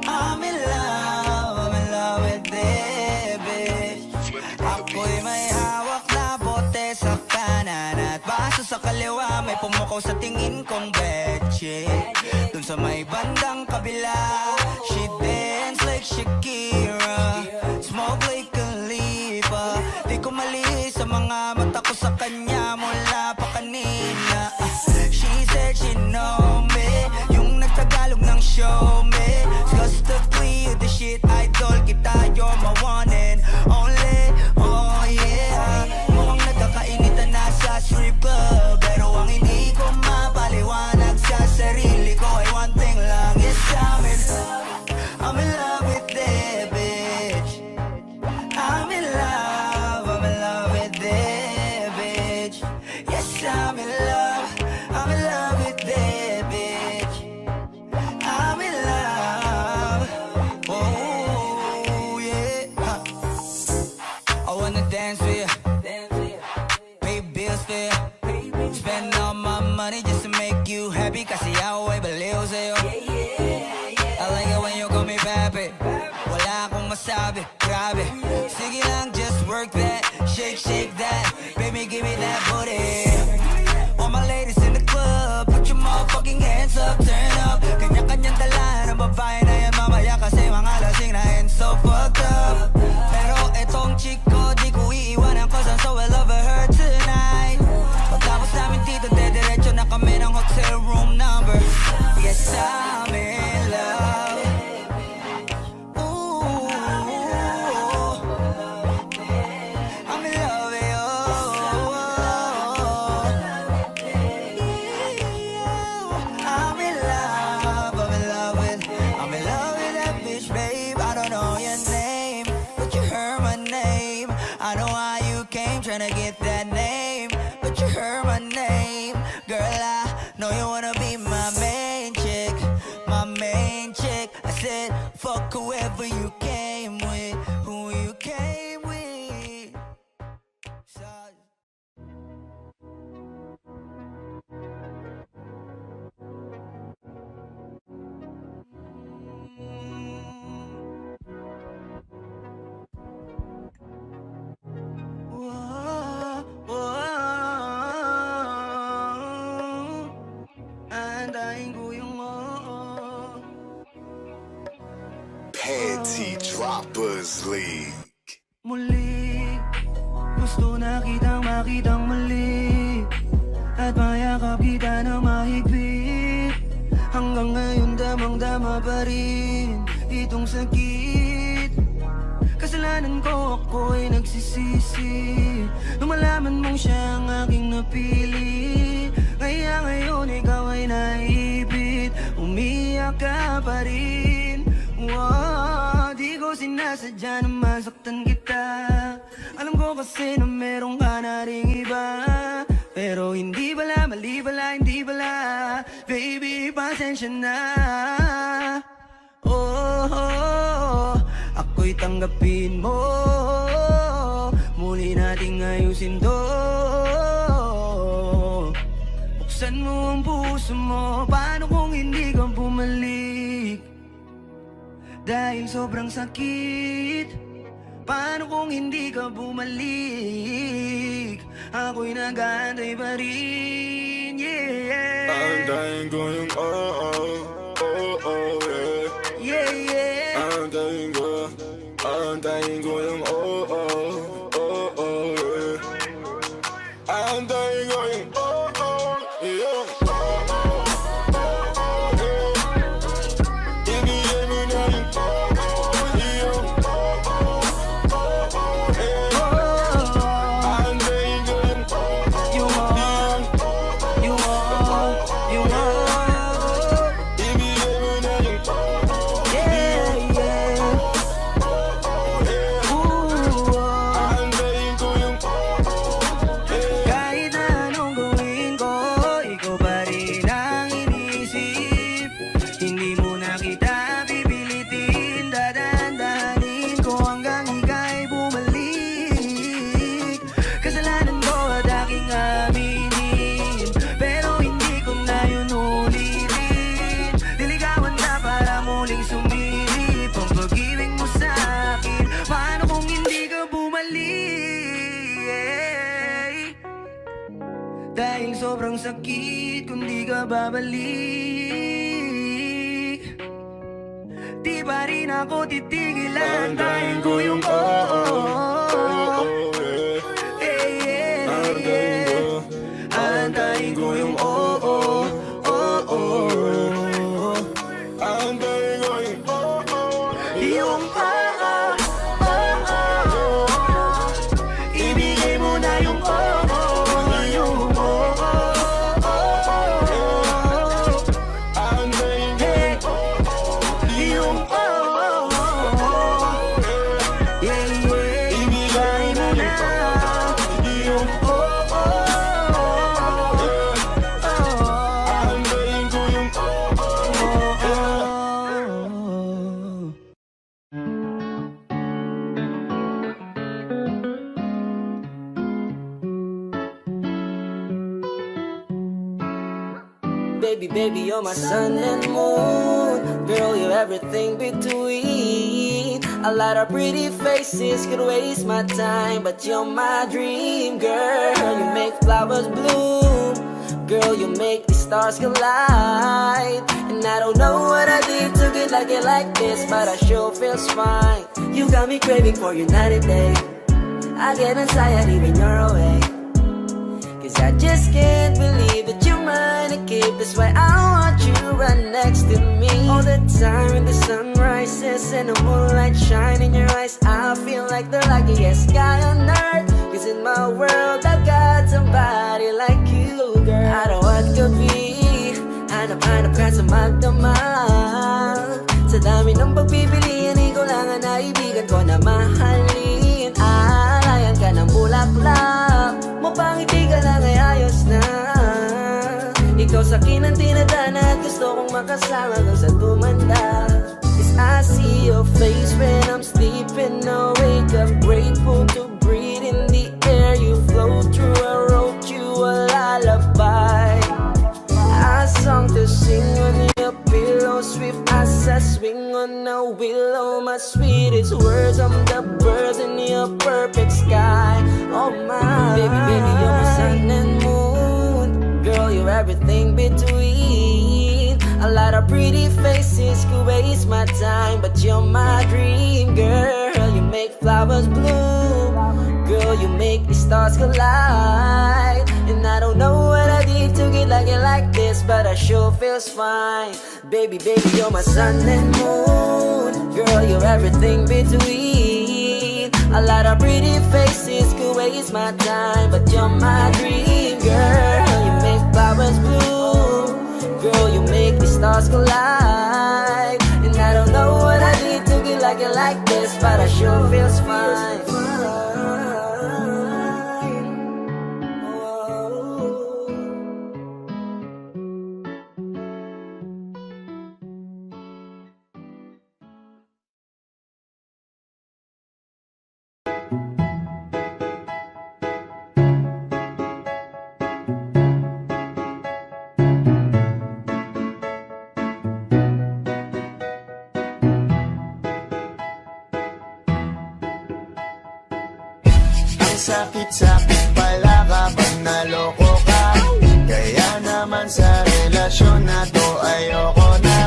I'm in love with that bitch. Ako'y may hawak na bote sa kanan at baso sa kaliwa, may pumukaw sa tingin kong betche. Dun sa may bandang kabila, she dance like Shakira, smoke like Khalifa. Di ko mali sa mga mata ko sa kanya mula pa kanina. She said she know me, yung nagtagalog ng show me. Disgustingly, you the shit idol kita, you're my one and only. Oh yeah, mukhang nagkakainitan na sa strip club, pero ang hindi ko mapaliwanag sa sarili ko ay one thing lang. Yes, I'm in love with that bitch. I'm in love with that bitch. Yes, I'm in love with that bitch. I'm in love. Oh yeah. I wanna dance with you, pay bills for you, spend all my money just to make you happy. Kasi ako ay baliw sa'yo. I like it when you call me papi. Wala akong masabi, grabe. Sige lang, just work that, shake that. Baby, give me that booty. All my ladies in the club, put your motherfucking hands up, turn up. Kanya-kanyang dala ng babae na yan mamaya, kasi mga lasing na and so fucked up. Pero etong chick ko, di ko iiwanan, cause I'm so in love with her tonight. Pagkapos namin dito, dediretso na kami ng hotel room number. Yes, I'm in love. Ooh, I'm in love with you. I'm in love with that bitch, babe. I don't know your name, but you heard my name. I know how you came, tryna get that name, but you heard my name. Girl, I know you wanna be my main chick, my main chick. I said, fuck whoever you came with, who you came with. So andahin ko yung Panty Droppers League. muli. Gusto na kitang makitang muli, at mayakap kita na mahigpit. Hanggang ngayon damang-dama pa rin itong sakit. Kasalanan ko, ako'y nagsisisi nung malaman mong siya ang aking napili. Kaya ngayon ikaw ay naipit, umiyak ka pa rin. Di ko sinasadya na masaktan kita. Alam ko kasi na meron ka na ring iba, pero hindi bala, mali bala, hindi bala. Baby, pasensya na. Ako'y tanggapin mo. Muli nating ayusin to. Buksan mo ang puso mo. Paano kung hindi ka bumalik? Dahil sobrang sakit. Paano kung hindi ka bumalik? Ako'y nag-aantay pa rin, yeah. Aantayin ko yung yeah. Yeah, yeah. Aantayin ko yung yeah. Aantayin ko yung yeah. Ibigay mo na yung yeah. Aantayin ko yung ibigay mo na yung aantayin ko yung Kahit na anong gawin ko, ikaw pa rin ang inisip. Hindi mo na kita pipilitin, dadandahanin ko hanggang ika'y bumalik. Kasalanan ko at aking aminin, pero hindi ko na yun ulitin. Diligawan na para muling sumilip ang pag-ibig mo sa akin. Paano kung hindi ka bumalik? Dahil sobrang sakit kung di ka babalik. Di pa rin ako titigil. Aantayin ko yung aantayin ko yung aantayin ko yung ibigay mo na yung aantayin ko yung yeah, yeah. Ibigay mo na yung aantayin ko yung Baby, baby, you're my sun and moon. Girl, you're everything between. A lot of pretty faces could waste my time, but you're my dream, girl. You make flowers bloom. Girl, you make the stars collide. And I don't know what I did to get like it like this, but I sure feels fine. You got me craving for you night and day. I get anxiety when you're away, 'cause I just can't believe that you're mine to keep. That's why I want you right next to me all the time. When the sun rises and the moonlight shine in your eyes, I feel like the luckiest guy on earth. 'Cause in my world I've got somebody like you, girl. I don't want to be hanap-hanap ka sa magdamag. Sa dami ng pagpipilian, ikaw lang ang naibigan ko na mahalin. Alayan ka ng bulaklak, mapangiti ka lang ay ayos na. Ikaw sa akin ang tinadhana at gusto kong makasama kang sa tumanda. 'Cause I see your face when I'm sleeping awake. I'm grateful to breathe in the air you flow through. I wrote you a lullaby, a song to sing on your pillow, swift as a swing on a willow. My sweetest words, I'm the birds in your perfect sky. Oh my, baby, baby, you're my sun and moon. Girl, you're everything between. A lot of pretty faces could waste my time, but you're my dream, girl. You make flowers bloom. Girl, you make the stars collide. And I don't know what I did to get like it like this, but I sure feels fine. Baby, baby, you're my sun and moon. Girl, you're everything between. A lot of pretty faces could waste my time, but you're my dream, girl. You make flowers bloom. Girl, you make the stars collide. And I don't know what I did like this, but I sure feels fine. Ang sakit-sakit pala kapag naloko ka. Kaya naman sa relasyon na to ayoko na.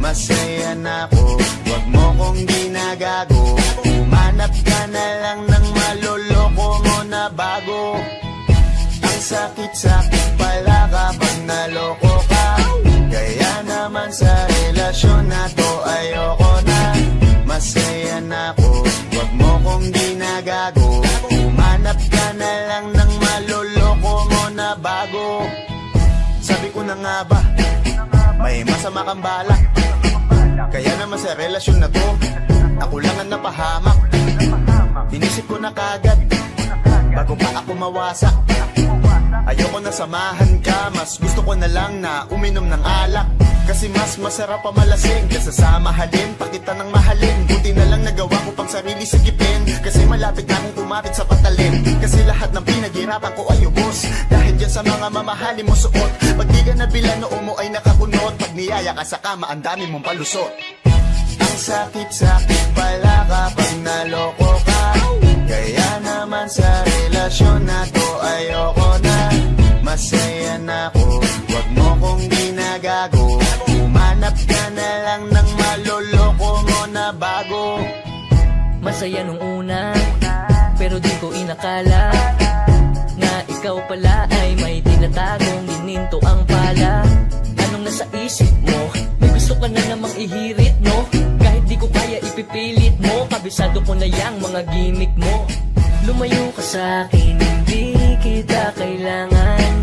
Masaya na ako, wag mo kong ginagago. Umanap ka na lang ng maloloko mo na bago. Ang sakit-sakit pala kapag naloko ka. Kaya naman sa relasyon na to ayoko na. Masaya na ako, wag mo kong ginagago. Umanap ka na lang ng maloloko mo na bago. Sabi ko na nga ba, may masama kang balak. Kaya naman sa relasyon na to, ako lang ang napahamak. Inisip ko na kagad, bago pa ako mawasak. Ayoko na samahan ka, mas gusto ko na lang na uminom ng alak. Kasi mas masarap pa malasing kaysa sa mahalin, pa kita ng mahalin. Buti na lang nagawa ko pang sarili sigipin, kasi malapit na akong kumapit sa patalim. Kasi lahat ng pinaghirapan ko ay ubos, dahil dyan sa mga mamahalin mo suot. Pag di ka nabila noo mo ay nakakunot, pag niyaya ka sa kama ang dami mong palusot. Ang sakit-sakit pala kapag naloko ka. Kaya naman sa relasyon na to ayoko na. Masaya na ako, wag mo kong ginagago. Umanap ka na lang ng maloloko mo na bago. Masaya nung una, pero di ko inakala na ikaw pala ay may tinatagong gininto ang pala. Anong nasa isip mo? May gusto ka na namang ihirit, no? Kahit di ko kaya ipipilit mo, kabisado ko na yang mga gimmick mo. Lumayo ka sa akin, hindi kita kailangan.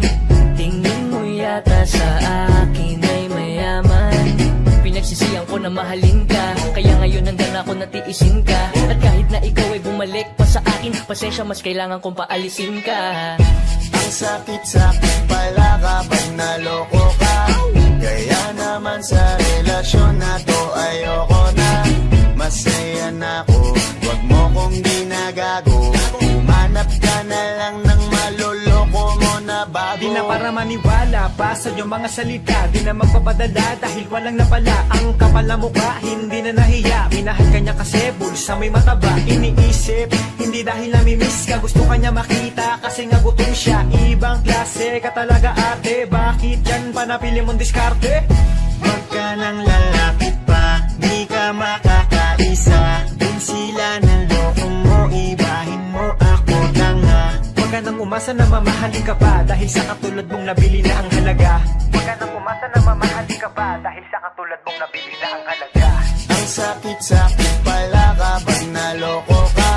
Tingin mo yata sa akin ay mayaman. Pinagsisihan ko na mahalin ka, kaya ngayon handa na ako natiisin ka. At kahit na ikaw ay bumalik pa sa akin, pasensya mas kailangan kong paalisin ka. Ang sakit-sakit pala kapag naloko ka. Kaya naman sa relasyon na to ayoko na. Masaya na ako, wag mo kong ginagago. Umanap ka na lang ng maloloko mo na bago. Di na para maniwala pa sa iyong mga salita. Di na magpapadala dahil walang napala. Ang kapal na mukha, hindi na nahiya. Minahal ka niya kasi bulsa may mataba. Iniisip, hindi dahil namimiss ka. Gusto ka niya makita kasi nga gutom siya. Ibang klase ka talaga ate. Bakit yan pa napili mong diskarte? Wag ka nang lalapit pa, di ka makakaisa. Dun sila ng loko mo, ibahin mo ako na nga. Huwag ka nang umasa na mamahalin ka pa dahil sa katulad mong nabili na ang halaga. Huwag ka nang umasa na mamahalin ka pa dahil sa katulad mong nabili na ang halaga. Ang sakit-sakit pala kapag naloko ka.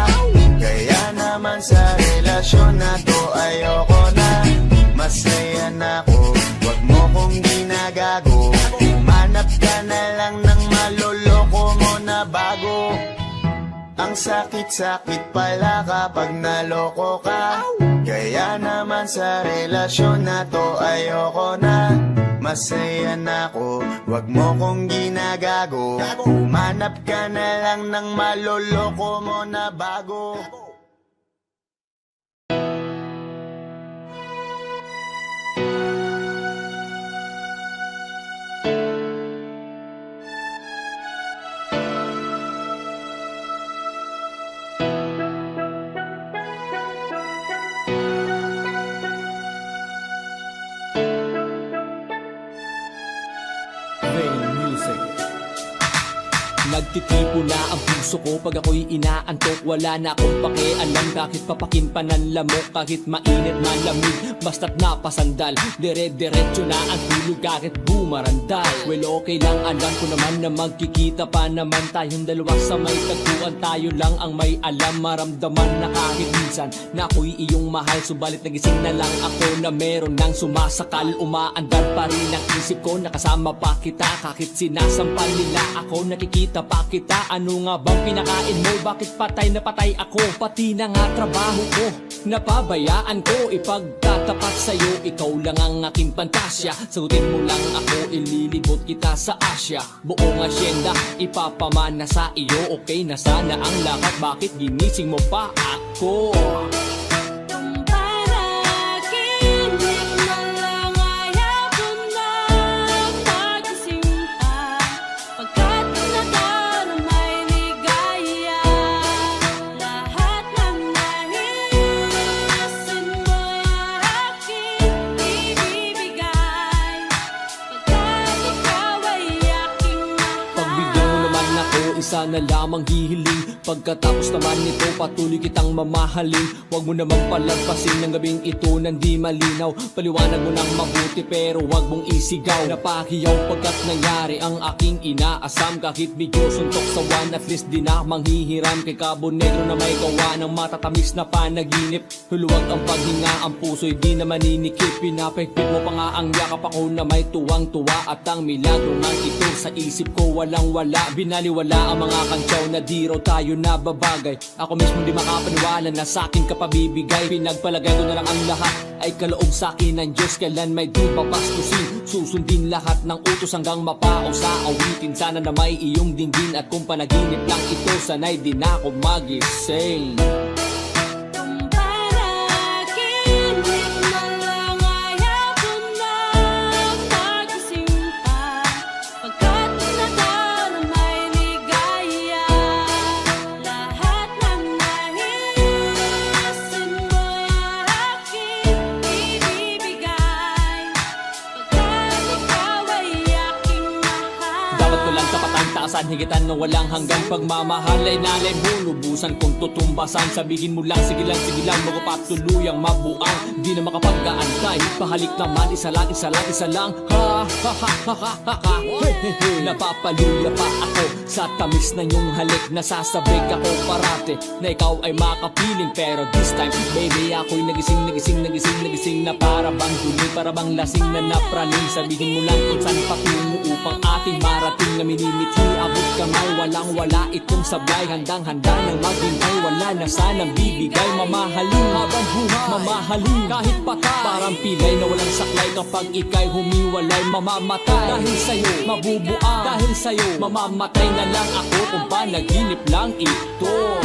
Kaya naman sa relasyon na to ayoko na. Masaya na ako, wag mo kong ginagago. Umanap ka na lang ng maloloko mo na bago. Ang sakit-sakit pala kapag naloko ka. Kaya naman sa relasyon na to ayoko na. Masaya na ako, wag mo kong ginagago. Umanap ka na lang ng maloloko mo na bago. Nagtitipo na ang puso ko pag ako'y inaantok. Wala na akong pakialam kahit papakin pa ng lamok. Kahit mainit malamig, basta't napasandal. Dire-diretso na ang tulog kahit bumarandal. Well okay lang, alam ko naman na magkikita pa naman tayong dalawa sa may tagpuan. Tayo lang ang may alam, maramdaman na kahit minsan na ako'y iyong mahal. Subalit nagising na lang ako na meron nang sumasakal. Umaandar pa rin ang isip ko, nakasama pa kita kahit sinasampal nila ako. Nakikita pa kita. Ano nga bang pinakain mo? Bakit patay na patay ako? Pati na nga trabaho ko, napabayaan ko. Ipagtatapat sa'yo, ikaw lang ang aking pantasya. Sagutin mo lang ako, ililibot kita sa Asya. Buong asyenda, ipapamana sa iyo. Okay na sana ang lahat, bakit ginising mo pa ako? Isa na lamang hihiling, pagkatapos naman nito patuloy kitang mamahalin. Huwag mo namang palagpasin ng gabing ito nang di malinaw. Paliwanag mo nang mabuti pero huwag mong isigaw. Napahiyaw pagkat nangyari ang aking inaasam. Kahit medyo suntok sa one, at least di na manghihiram. Kay Cabo Negro na may gawa ng matatamis na panaginip. Huluwag ang paghinga, ang puso'y di na maninikip. Pinapahigpit mo pa nga ang yakap ako na may tuwang-tuwa. At ang milagro ng ito sa isip ko walang-wala. Binaliwala ang mga kantsaw na di raw tayo nababagay. Ako mismo di makapaniwala na sa'kin ka pabibigay. Pinagpalagay ko na lang ang lahat ay kaloob sa'kin ng Diyos. Kailan may di papastusin, susundin lahat ng utos hanggang mapao sa awitin. Sana na may iyong dinggin at kung panaginip lang ito, sana'y di na ako magising. Higitan na walang hanggang pagmamahal ay nalay mo. Lubusan kong tutumbasan, sabihin mo lang sige lang magpapatuluyang mabuang. Di na makapag-aantay, pahalik naman isa lang ha ha ha ha ha ha ha. Napapaluya pa ako sa tamis na iyong halik. Nasasabik ako parate na ikaw ay makapiling. Pero this time baby ako'y nagising na para bang duli, para bang lasing na napraning. Sabihin mo lang kung saan patungo upang ating marating na minimithi. Abot kamay, walang-wala itong sablay. Handang-handa nang maghintay, wala na sanang bibigay. Mamahalin habang buhay, mamahalin kahit patay. Parang pilay na walang saklay kapag ika'y humiwalay. Mamamatay dahil sa'yo, mabubuang dahil sa'yo. Mamamatay na lang ako kung panaginip lang ito.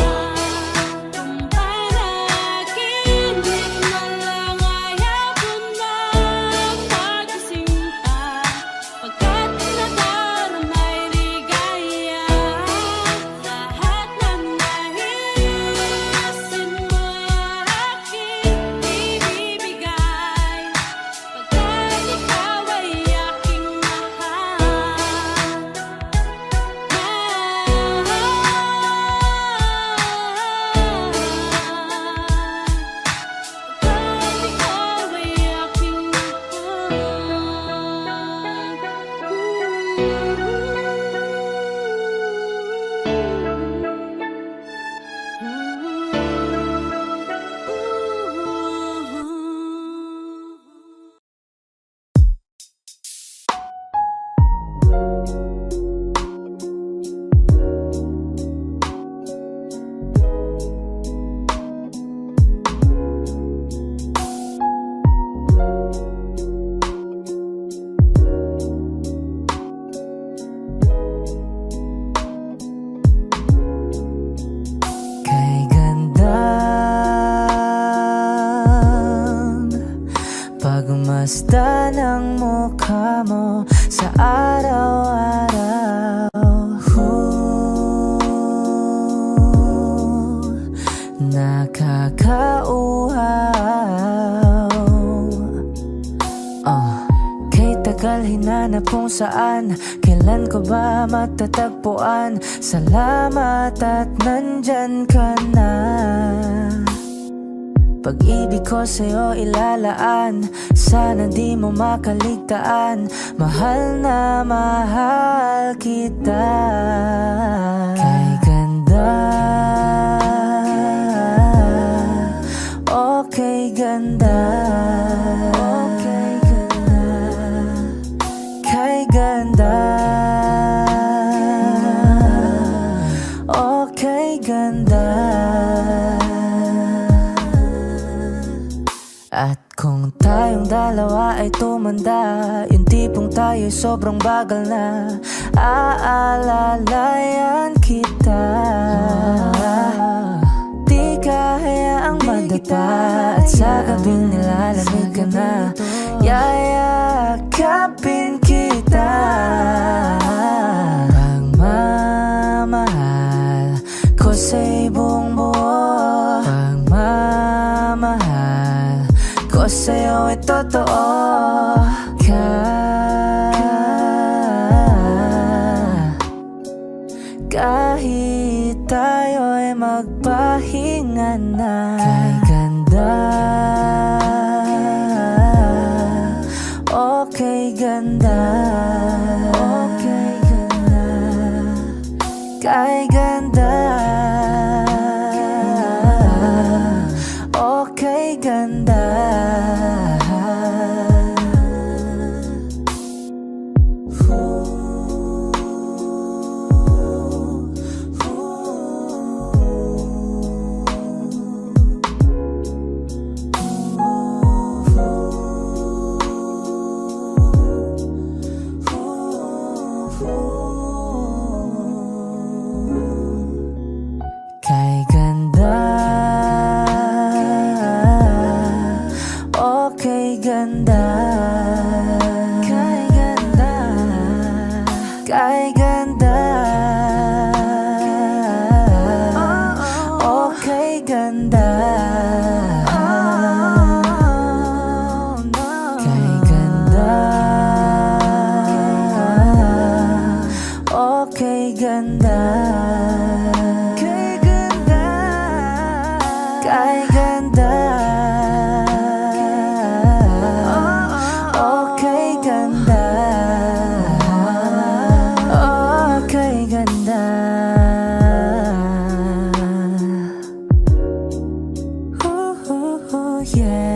Pagmasdan ang mukha mo sa araw-araw. Nakakauhaw. Kay tagal hinanap kung saan, kailan ko ba matatagpuan. Salamat at nandyan ka na. Pag-ibig ko sa'yo ilalaan, sana di mo makaligtaan. Mahal na mahal kita. Kay ganda, okay ganda, okay ganda, kay ganda. tumanda, yung tipong tayo sobrang bagal na aalalayan kita. Di kahayaang madapa at sa gabing nilalamig ka na, yayakapin kita. Pagmamahal ko sa'y buong buo, pagmamahal ko sa'yo ay totoo. Kahit tayo'y magpahinga na, kay ganda, okay ganda, okay ganda, kay ganda, okay ganda. Kay ganda, okay ganda, kay ganda, kay ganda, okay ganda, kay ganda, okay ganda. Kay ganda, okay ganda, okay ganda. Ooh, yeah.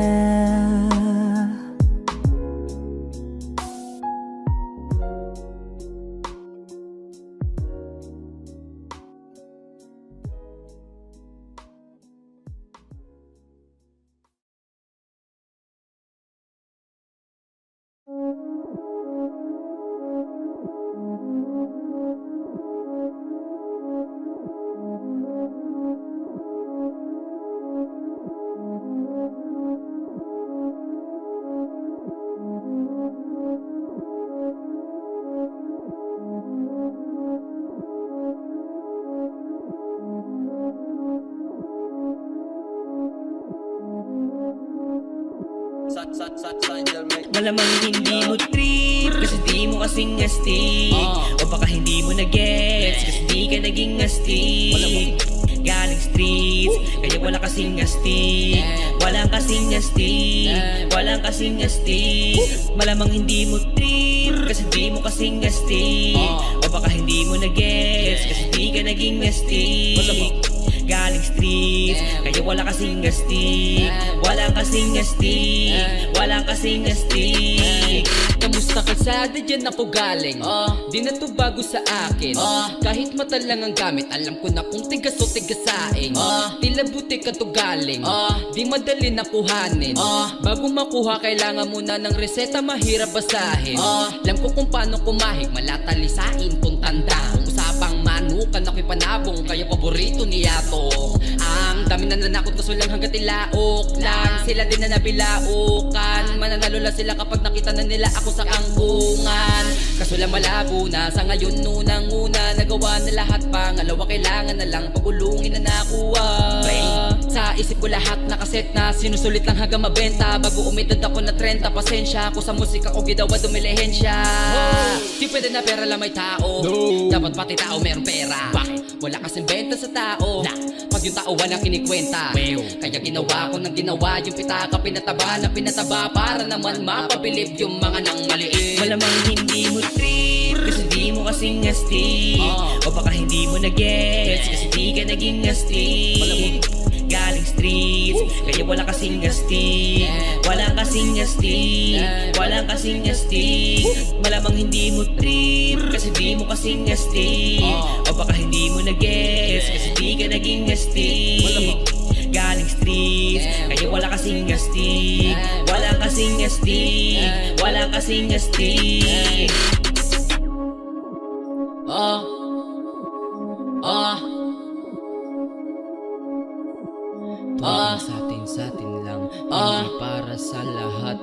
Malamang hindi mo trip kasi di mo kasing astig, o baka hindi mo na-gets kasi di ka naging astig. Galing streets, kaya wala kasing astig, walang kasing astig, walang kasing astig. Malamang hindi mo trip kasi di mo kasing astig, o baka hindi mo na-gets kasi di ka naging astig. Galing streets, kaya wala kasing astig, walang kasing astig, walang kasing astig. Kamusta kalsada dyan ako galing? Di na to bago sa akin. Kahit mata lang ang gamit, alam ko na kung tigas o tigasaing. Tila butik ka to galing, di madali na kuhanin. Bago makuha kailangan muna ng reseta, mahirap basahin. Alam ko kung paano kumahig, malatalisain tong tanda. Usapang manukan ako'y panabong, kaya paborito ni Yato. Ang dami na nanakot na sulang hanggang tilaok lang. Sila din na nabilaukan, mananalo lang sila kapag nakita na nila ako sa kangkungan. Kaso lang malabo na sa ngayon, unang-una nagawa na lahat, pangalawa kailangan na lang pagulungin na nakuha. Sa isip ko lahat nakaset na, sinusulit lang hanggang mabenta. Bago umidad ako na 30, pasensya ako sa musika ko, gidawa dumilihensya. Di pwede na pera lang may tao, dapat pati tao meron pera. Bakit? Wala kasing benta sa tao, pag yung tao walang kinikwenta. Kaya ginawa ko ng ginawa, yung pitaka pinataba na pinataba, para naman mapabilib yung mga nang maliit. Malamang hindi mo trip kasi di mo kasing astig, o baka hindi mo na-gets kasi di ka naging astig. Galing streets, kaya wala kasing astig, walang kasing astig, walang kasing astig. Malamang hindi mo trip kasi di mo kasing astig, o baka hindi mo na-gets kasi di ka naging astig. galing streets. Kaya wala kasing astig, wala kasing astig, wala kasing astig. Tulong sa atin lang, hindi para sa lahat.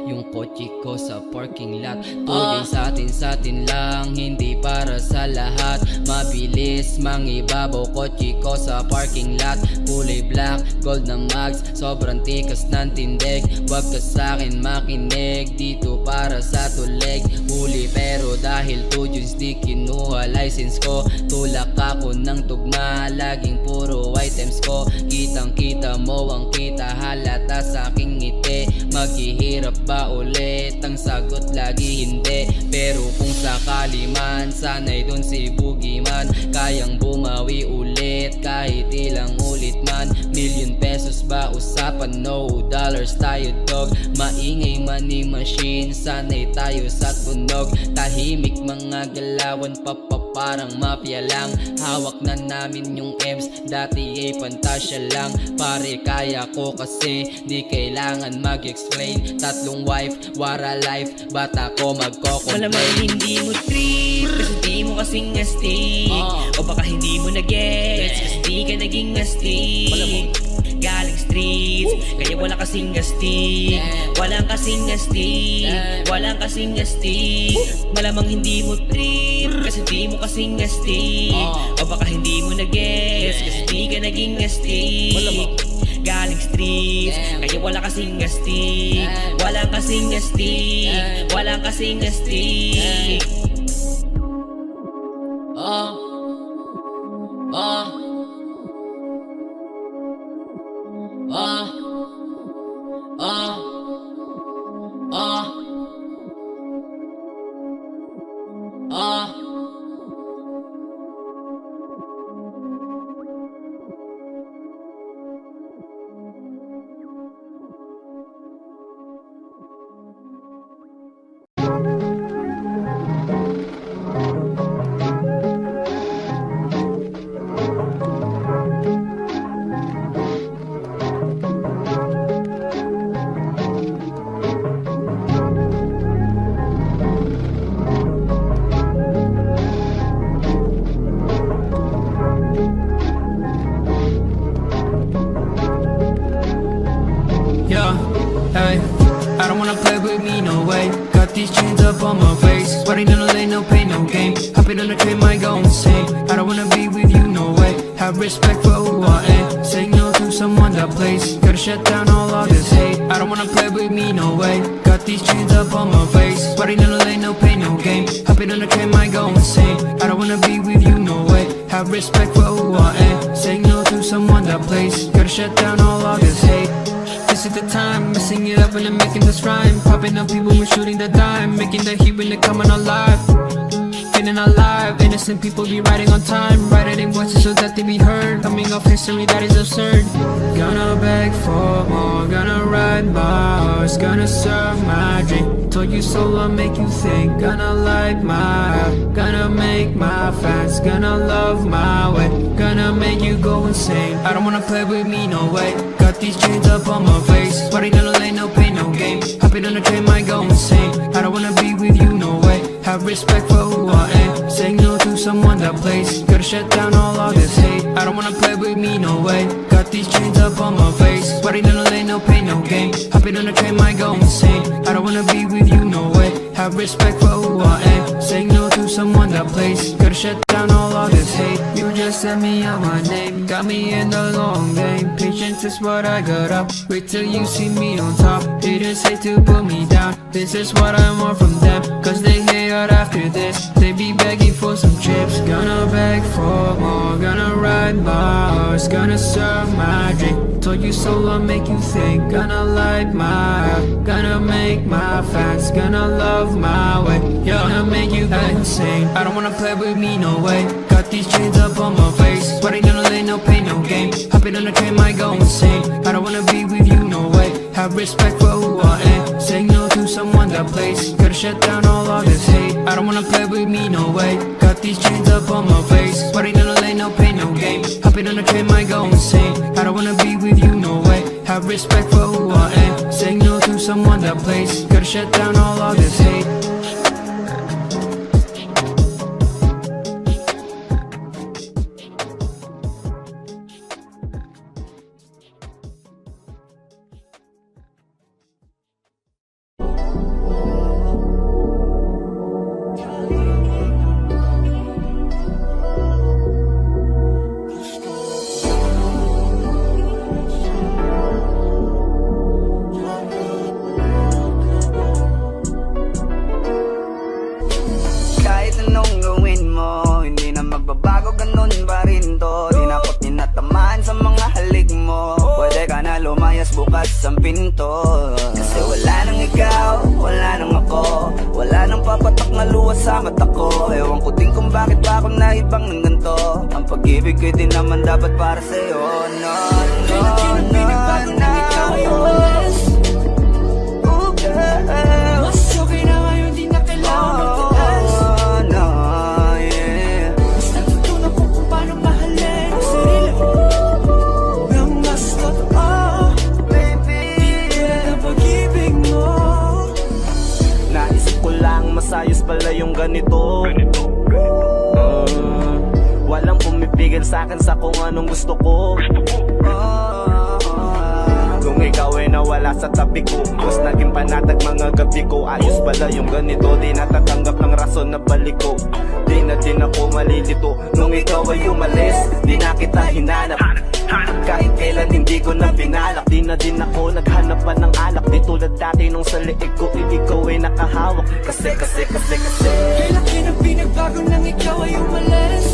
Yung kotse ko sa parking lot. Tulong sa atin lang, hindi para sa lahat. Mabilis mangibabaw, kotse ko sa parking lot. Kulay black, gold na mags, sobrang tikas ng tindig. Wag ka sa'kin makinig, dito para sa tulig. Huli pero dahil 2 Junes di kinuha license ko. Tulak ako ng tugma, laging puro items ko. Kitang kita mo ang kita, halata sa aking ngiti. Maghihirap ba ulit? Ang sagot lagi hindi. Pero kung sakali man, sana'y dun si Boogeyman. Kayang bumawi ulit kahit ilang ulit man. ₱1,000,000 ba usapan? No dollars tayo dog. Maingay money machine, sana'y tayo sa tunog. Tahimik mga galawan, parang mafia lang. Hawak na namin yung M's, dati ay pantasya lang. Pare kaya ko kasi, di kailangan mag-explain. 3 wife, wara life, bata ko magko-complain. Malamang hindi mo trip, kasi di mo kasing astig. O baka hindi mo na-gets, kasi di ka naging astig. Galing streets, kaya wala kasing astig. Walang kasing astig, walang kasing astig. Malamang hindi mo trip, kasi di mo kasing astig. O baka hindi mo na-gets, kasi di ka naging astig. Galing streets, kaya wala kasing astig. Walang kasing astig, walang kasing astig. Yeah, hey, I don't wanna play with me, no way. Got these chains up on my face, sweating in the lane, no pain, no game. Hopping on the train, might go insane. I don't wanna be with you, no way. Have respect for who I am. Saying no to someone that plays, gotta shut down all this hate. I don't wanna play with me, no way. Got these chains up on my face, sweating in the lane, no pain, no game. Hopping on the train, might go insane. I don't wanna be with you, no way. Have respect for who I am. Saying no to someone that plays, gotta shut down all this hate. This is the time, messing it up when I'm making this rhyme. Popping up people when shooting the dime, making the heat when they're coming alive. Feeling alive, innocent people be riding on time, writing voices so that they be heard. Coming off history that is absurd. Gonna beg for more, gonna ride my horse, gonna serve my drink. Told you so, I'll make you think. Gonna light my up, gonna make my fans, gonna love my way, gonna make you go insane. I don't wanna play with me, no way. Got these chains up on my face, sweating in the lane, no pain, no game. Hopping on the train, might go insane. I don't wanna be with you, no way. Have respect for who I am. Saying no to someone that plays, gotta shut down all this hate. I don't wanna play with me, no way. Got these chains up on my face, sweating in the lane, no pain, no game. Hopping on the train, might go insane. I don't wanna be with you, no way. Have respect for who I am. Saying no to someone that plays, gotta shut down all this hate. You just sent me out my name, got me in the long game. Patience is what I got up, wait till you see me on top. Haters hate to put me down, this is what I want from them. Cause they hate out after this, they be begging for some chips. Gonna beg for more, gonna ride my horse, gonna serve my drink. Told you so, I'll make you think. Gonna light my up, gonna make my fans, gonna love my way, yeah. Gonna make you go insane. I don't wanna play with me, no way. Got these chains up on my face, sweating in the lane, no pain, no game. Hopping on the train, might go insane. I don't wanna be with you, no way. Have respect for who I am. Saying no to to someone that plays. Gotta shut down all of this hate. I don't wanna play with me, no way. Got these chains up on my face. Party in the lane, no pain, no game. Hopping on a train, might go insane. I don't wanna be with you, no way. Have respect for who I am. Saying no to someone that plays. Gotta shut down all of this hate. Kahit anong gawin mo, hindi na magbabago, ganun pa rin to. Di na ako tinatamaan sa mga halik mo. Pwede ka na lumayas, bukas ang pinto. Kasi wala nang ikaw, wala nang ako. Wala nang papatak na luwas sa mata ko. Ewan ko din kung bakit pa ako naibang ng ganito. Ang pag-ibig ko'y di naman dapat para sa'yo. No, no, no, no, ikaw ay umalis. Oh, girl. Mas okay na ngayon, di na kailangan magtiis. No, yeah. Mas natutunan ko kung paano mahalin ang sarili nang mas totoo. Baby, Tulad ng pag-ibig mo. naisip ko lang masayos pala yung ganito. Walang pumipigil sa'kin sa kung anong gusto ko. Kung ikaw ay nawala sa tabi ko, mas naging panatag mga gabi ko. Ayos pala yung ganito, di natatanggap ng rason na balik ko. Di na din ako malilito nung ikaw ay umalis. Di na kita hinanap, kahit kailan hindi ko na pinalak. Di na din ako naghanap pa ng alak. Di tulad dati nung sa liig ko, ikaw ay nakahawak. Kasi Kailan kinang pinagbago nang ikaw ay umalis.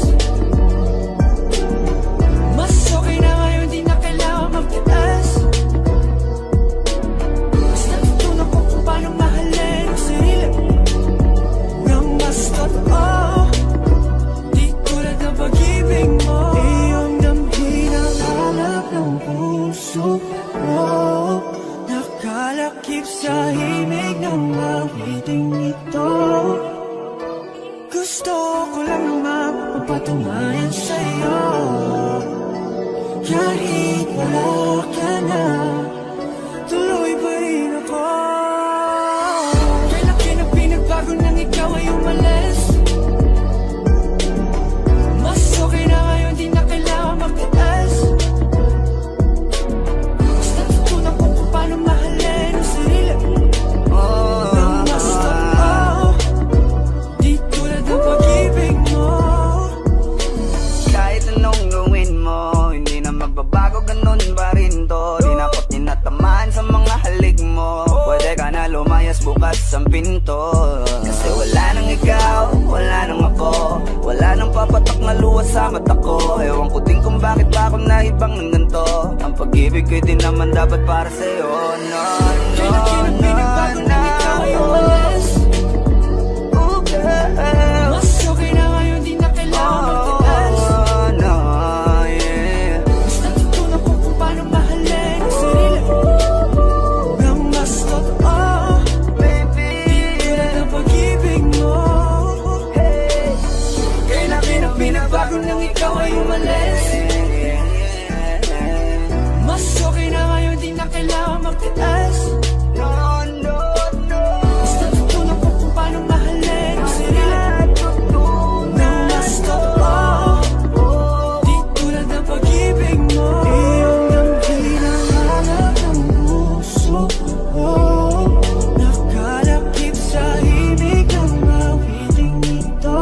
Mas okay na ngayon, di na kailangan magtiis. Mas natutunan ko kung paano mahalin ang sarili nang mas totoo. Di tulad ng pag-ibig mo. iyong damhin ang hanap ng puso mo. Nakalakip sa himig ng awiting ito. Gusto ko lang naman mapatunayan sa'yo. Kahit wala ka na, tuloy pa rin ako. Kailan kinang pinagbago nang ikaw ay umalis. Mas okay na ngayon, di na kailangan magtiis. Mas natutunan ko kung paano mahalin ang sarili nang mas totoo. Di tulad ng pag-ibig mo. Kahit anong gawin mo, hindi na magbabago, ganun pa rin to. Di na ako tinatamaan sa mga halik mo. Pwede ka na lumayas, bukas ang pinto. Kasi wala nang ikaw, wala nang ako. Wala nang papatak na luwas sa mata ko. Ewan ko din kung bakit pa ako naibang ng ganito. Ang pag-ibig ko'y di naman dapat para sa'yo. No, no, Kailan kinang no, pinagbago nang ikaw ay no. umalis. Oh, girl. Mas okay na ngayon, di na kailangan magtiis. No, yeah. Mas natutunan ko kung paano mahalin ang sarili nang mas totoo. Baby, Tulad ng pag-ibig mo. Kailan kinang pinagbago nang ikaw ay umalis. Mas okay na ngayon, di na kailangan magtiis. no, no, no. Mas natutunan ko kung paano mahalin ang sarili nang mas totoo. Di tulad ng pag-ibig mo. Iyong damhin ang hanap ng puso mo. Nakalakip sa himig ng awiting ito.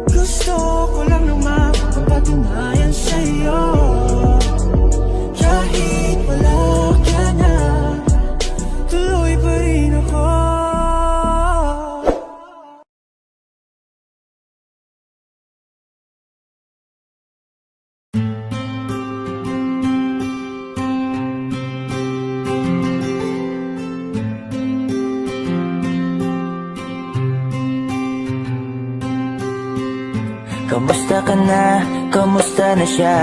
Gusto ko lang naman mapatunayan sa'yo. Kahit wala ka na, tuloy pa rin ako. Kamusta ka na? Kamusta na siya?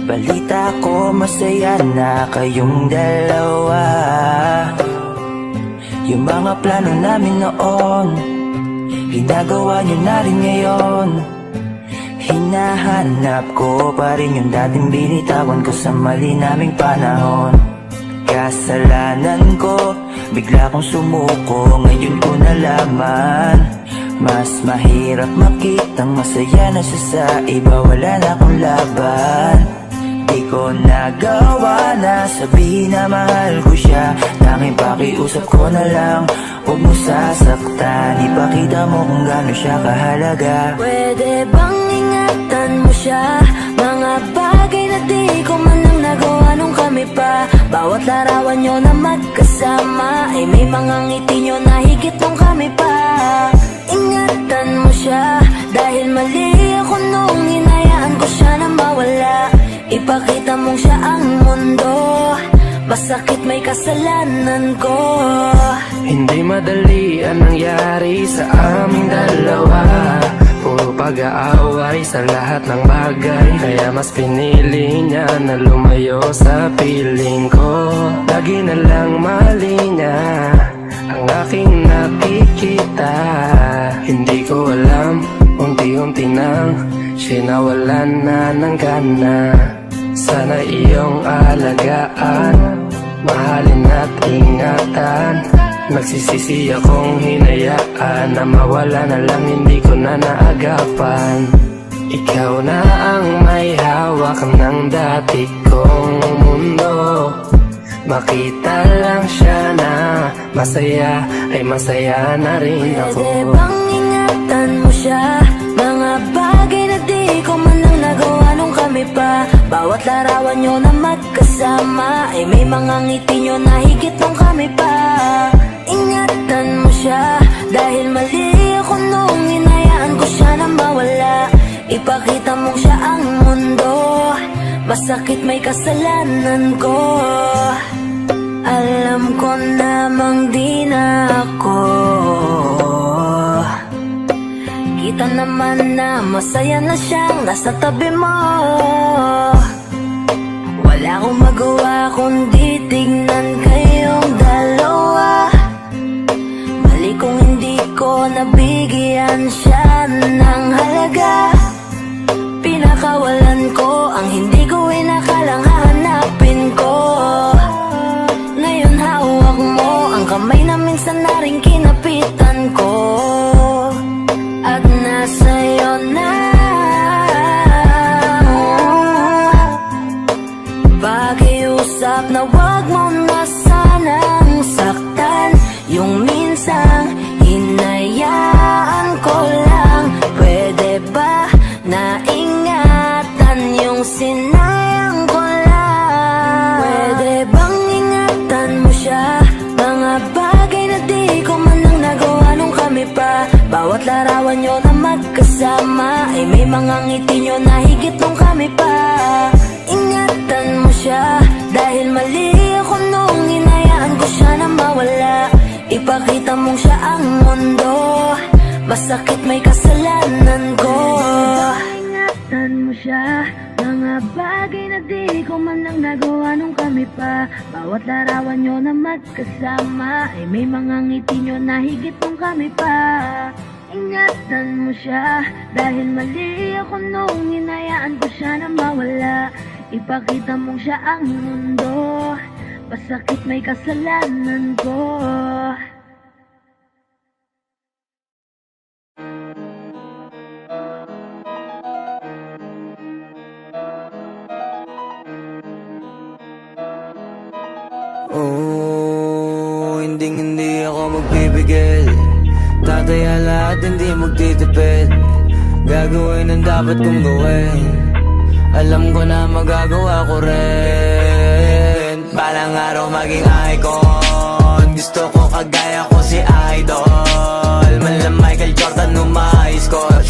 Balita ko masaya na kayong dalawa. Yung mga plano namin noon, ginagawa nyo na rin ngayon. Hinahanap ko pa rin yung dating binitawan ko sa mali naming panahon. Kasalanan ko, bigla kong sumuko, ngayon ko nalaman. Mas mahirap makitang masaya na siya sa iba, wala na akong laban. Di ko nagawa na sabihin na mahal ko siya, tanging pakiusap ko na lang, huwag mo sasaktan. Ipakita mo kung gaano siya kahalaga. Pwede bang ingatan mo siya? Mga bagay na di ko man lang nagawa nung kami pa. Bawat larawan nyo na magkasama ay may mga ngiti nyo na higit nung kami pa. Ingatan mo siya, dahil mali ako nung hinayaan ko siya na mawala. Ipakita mong siya ang mundo, masakit may kasalanan ko. Hindi madali ang nangyari sa aming dalawa. Puro pag-aaway sa lahat ng bagay, kaya mas pinili niya na lumayo sa piling ko. Lagi na lang mali niya ang aking nakikita. Hindi ko alam, unti-unti nang sinawalan na ng gana. Sana iyong alagaan, mahalin at ingatan. Nagsisisi akong hinayaan na mawala na lang, hindi ko na naagapan. Ikaw na ang may hawak ng dati kong mundo. Makita lang siya na masaya, ay masaya na rin ako. Pwede bang ingatan mo siya? Mga bagay na di ko man lang nagawa nung kami pa. Bawat larawan nyo na magkasama ay may mga ngiti nyo na higit nung kami pa. Ingatan mo siya, dahil mali ako nung hinayaan ko siya na mawala. Ipakita mong siya ang mundo, masakit may kasalanan ko. Alam ko namang di na ako. Kita naman na masaya na siyang nasa tabi mo. Wala akong magawa kundi tignan kayong dalawa. Mali kung hindi ko nabigyan siya ng halaga. Pinakawalan ko ang hindi ko inakalang hahanapin ko. Ngayon hawak mo ang kamay na minsan na rin kinapitan ko. At nasa'yo na pakiusap na wag mo na sanang saktan. Yung minsang hinayaan ko lang, pwede ba na ingatan yung sinayang ko lang? Pwede bang ingatan mo siya? Mga bagay na di ko man lang nagawa nung kami pa. Bawat larawan nyo na magkasama ay may mga ngiti nyo na higit nung kami pa. Ingatan mo siya, dahil mali ako nung hinayaan ko siya na mawala. Ipakita mong siya ang mundo, masakit may kasalanan ko. Ingatan mo siya, mga bagay na di ko man lang nagawa nung kami pa. Bawat larawan nyo na magkasama ay may mga ngiti nyo na higit nung kami pa. Ingatan mo siya, dahil mali ako nung hinayaan ko siya na mawala. Ipakita mong siya ang mundo, masakit may kasalanan ko. Oh, hindi ako magpipigil. Tataya lahat, hindi magtitipid. Gagawin ang dapat kong gawin. Alam ko na magagawa ko rin. Balang araw maging icon. Gusto ko kagaya ko si Idol. Mala Michael Jordan nung ma-high score.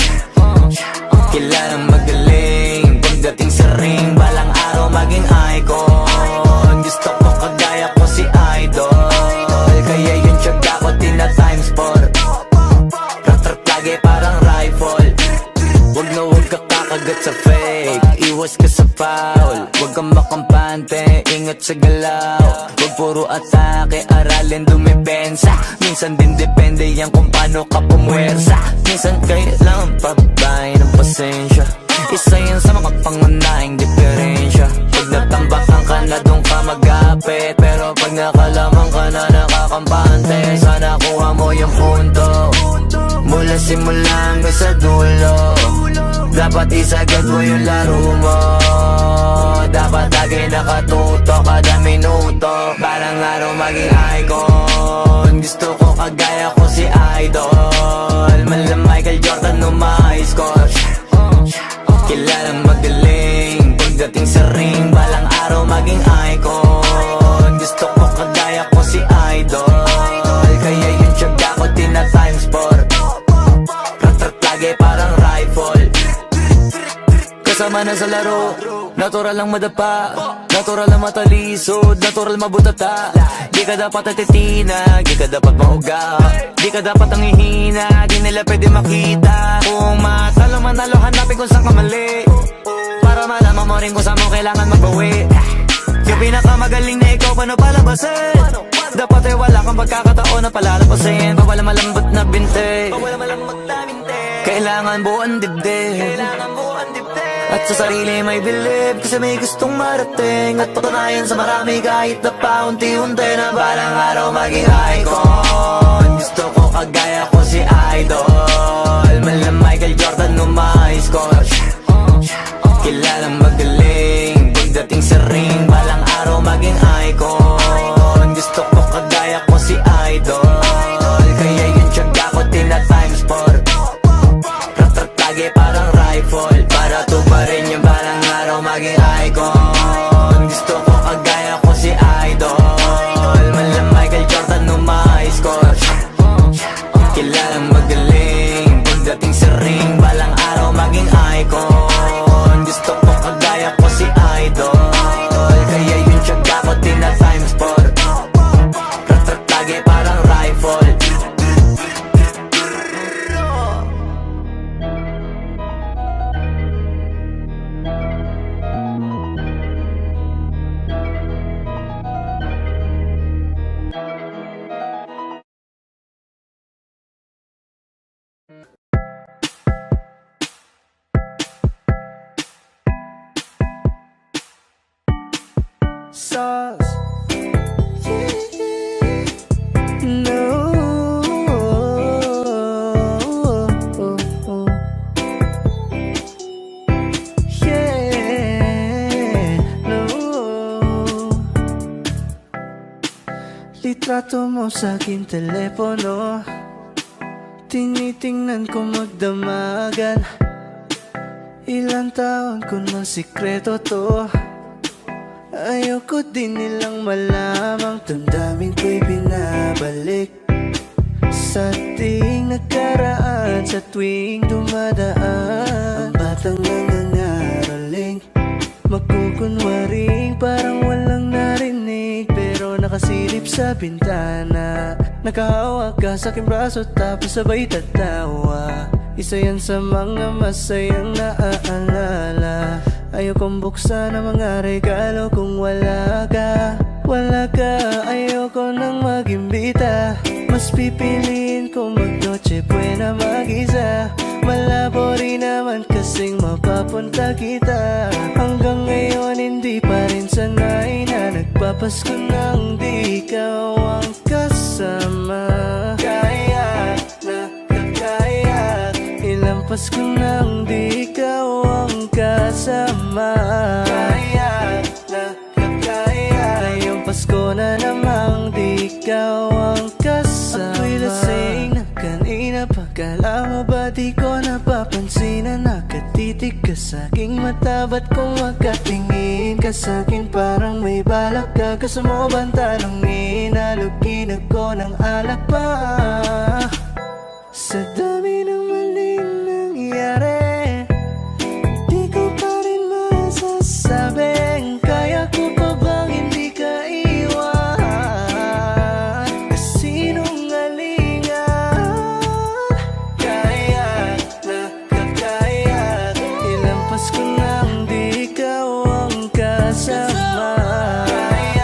Kilalang magaling pagdating sa ring. Balang araw maging icon. Gusto ko kagaya ko si Idol. Kaya yun tiyaga ko tina-times 4. Rat-rat lagi parang rifle. Huwag na huwag ka kakagat sa fake, iwas ka sa foul. ingat sa galaw. Huwag puro atake, aralin dumipensa. Minsan din depende yan kung paano ka pumwersa. Minsan kailangan pabay ng pasensya. Isa yan sa mga pangunahing diferensya. Pag natambakan ka na doon ka mag-apit, pero pag nakalaman ka na nakakampante, sana kuha mo yung punto mula simula hanggang sa dulo. Dapat isagad mo yung laro mo. Dapat lagi nakatuto kada minuto. Balang araw maging icon. Gusto ko kagaya ko si Idol. Mala Michael Jordan no high score. Kilalang magaling pagdating sa ring. Balang araw maging icon. Gusto ko kagaya ko si Idol. Kaya yung tiyaga ko tina-times 4. Rat-rat lagi parang rifle. Kasama na sa laro, natural lang madapa, natural lang matalisod, natural mabutata. Di ka dapat natitina, di ka dapat mauga, di ka dapat ang ihina, di nila pwede makita. Kung matalo manalo, hanapin kung saan ka mali, para malaman mo rin kung saan mo kailangan magbawi. Yung pinakamagaling na ikaw, paano palabasin? Dapat ay wala kang pagkakataon na palalapasin. Bawala malambot na binte, kailangan buuan dibdib. At sa sarili may bilib, kasi may gustong marating. At patunayan sa marami kahit na paunti-unti, na balang araw maging icon. Gusto ko kagaya ko si Idol. Mala Michael Jordan no high score. Kilalang magaling pagdating sa ring. Balang araw maging icon. Gusto ko kagaya ko si Idol. Kaya yung tiyaga ko tina-times 4. Rat-rat lagi parang rifle. Para tuparin yung balang araw maging icon. Gusto ko kagaya ko si Idol. Mala Michael Jordan no high score. Kilalang magaling pagdating sa ring. Balang araw maging icon. Gusto ko kagaya ko si Idol. Kaya yung tiyaga ko tina-times 4. Rat-rat lagi parang rifle. Sauce. No. Yeah. No. Litrato mo sa aking telepono, tinitingnan ko magdamagan. Ilang taon ko ng sikreto to, ayoko din nilang malamang. Damdamin ko'y binabalik sa ating nakaraan. Sa tuwing dumadaan, ang batang nangangaraling, magkukunwaring parang walang narinig, pero nakasilip sa bintana. Nakahawak ka sa aking braso tapos sabay tatawa. Isa yan sa mga masayang naaalala. Ayokong buksan ang mga regalo kung wala ka. Wala ka, ayoko nang mag-imbita. Mas pipiliin ko mag-noche buena mag-isa. Malabo rin naman kasing mapapunta kita. Hanggang ngayon hindi pa rin sanay na nagpapasko nang di ikaw ang kasama. Kaya na kakaya, ilang Pasko nang di ikaw ang kasama. Kaya na kakaya, ngayong Pasko na namang di ikaw ang kasama. Ako'y lasing na kanina pa, kala mo ba di ko napapansin na nakatitig ka sa'king mata? Ba't kung makatingin ka sa'kin parang may balak ka? Gusto mo bang tanongin? Alugin ako ng alak pa. Sa dami ng maling nangyari, di ko pa rin masasabing kaya ko pa bang hindi ka iwan. Kasinungalingan, kaya na kakaya, ilang Pasko nang di ikaw ang kasama. Kaya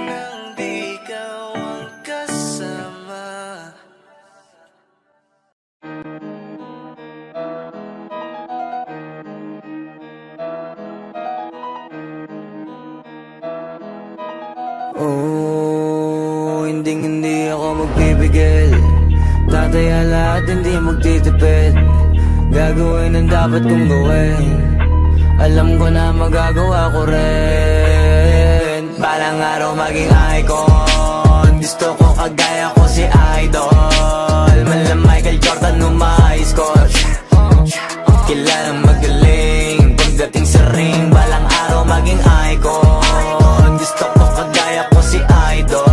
nang di ikaw ang kasama. Oh, hindi ako magpipigil. Tataya lahat, hindi magtitipid. Gagawin ang dapat kong gawin. Alam ko na magagawa ko rin. Balang araw maging icon. Gusto ko kagaya ko si Idol. Malam Michael Jordan score. Kilalang magaling. Pagdating sa ring, balang araw maging icon. Gusto ko kagaya ko si Idol.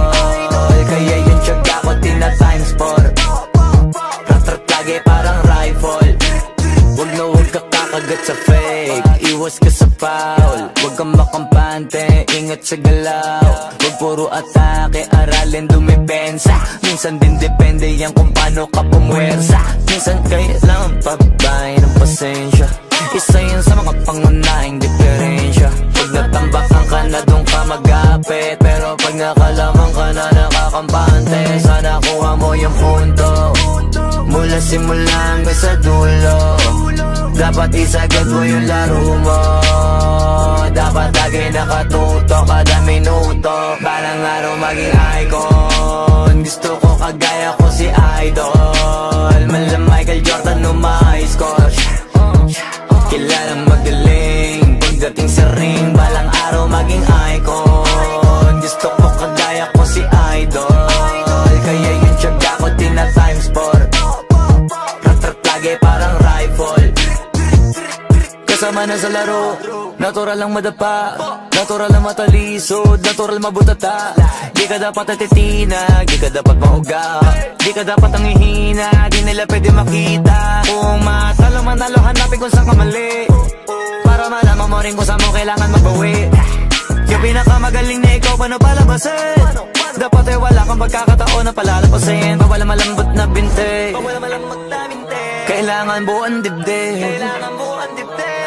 Kaya yung tiyaga ko tina-times 4. Rat-rat lagi parang rifle. Huwag na huwag ka kakagat sa fake. Iwas ka sa foul. Huwag kang makampante, ingat sa galaw. Huwag puro atake, aralin dumipensa. Minsan din depende yan kung paano ka pumwersa. Minsan kailangan pabay ng pasensya. Isa yan sa mga pangunahing diferensya. Pag natambakan ka na doon ka mag-apit. Pero pag nakalaman ka na nakakampante, sana kuha mo yung punto. Mula simula hanggang sa dulo, dapat isagad mo yung laro mo. Dapat lagi nakatuto kada minuto. Balang araw maging icon. Gusto ko kagaya ko si Idol. Malam Michael Jordan score. Kilalang magaling. Pagdating sa ring, balang araw maging icon. Gusto ko kagaya ko si Idol. Kaya yung tiyaga ko tina-times 4. Rat-rat lagi parang rifle. Kasama na sa laro, natural lang madapa, natural lang matalisod, natural mabutata. Di ka dapat natitina, di ka dapat mauga, di ka dapat ang ihina, di nila pwede makita. Kung matalo manalo, hanapin kung saan ka mali, para malaman mo rin kung saan mo kailangan magbawi. Yung pinakamagaling na ikaw, paano palabasin? Dapat ay wala kang pagkakataon na palalapasin. Bawala malambot na binte, kailangan buuan dibdib.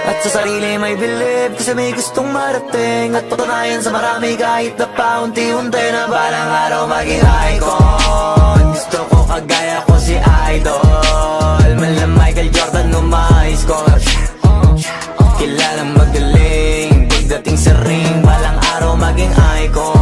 At sa sarili may believe, kasi may gustong marating. At patunayan sa marami kahit na paunti-unti, na balang araw maging icon. Gusto ko kagaya ko si Idol. Malam Michael Jordan score. Kilalang magaling. Pagdating sa ring, balang araw maging icon.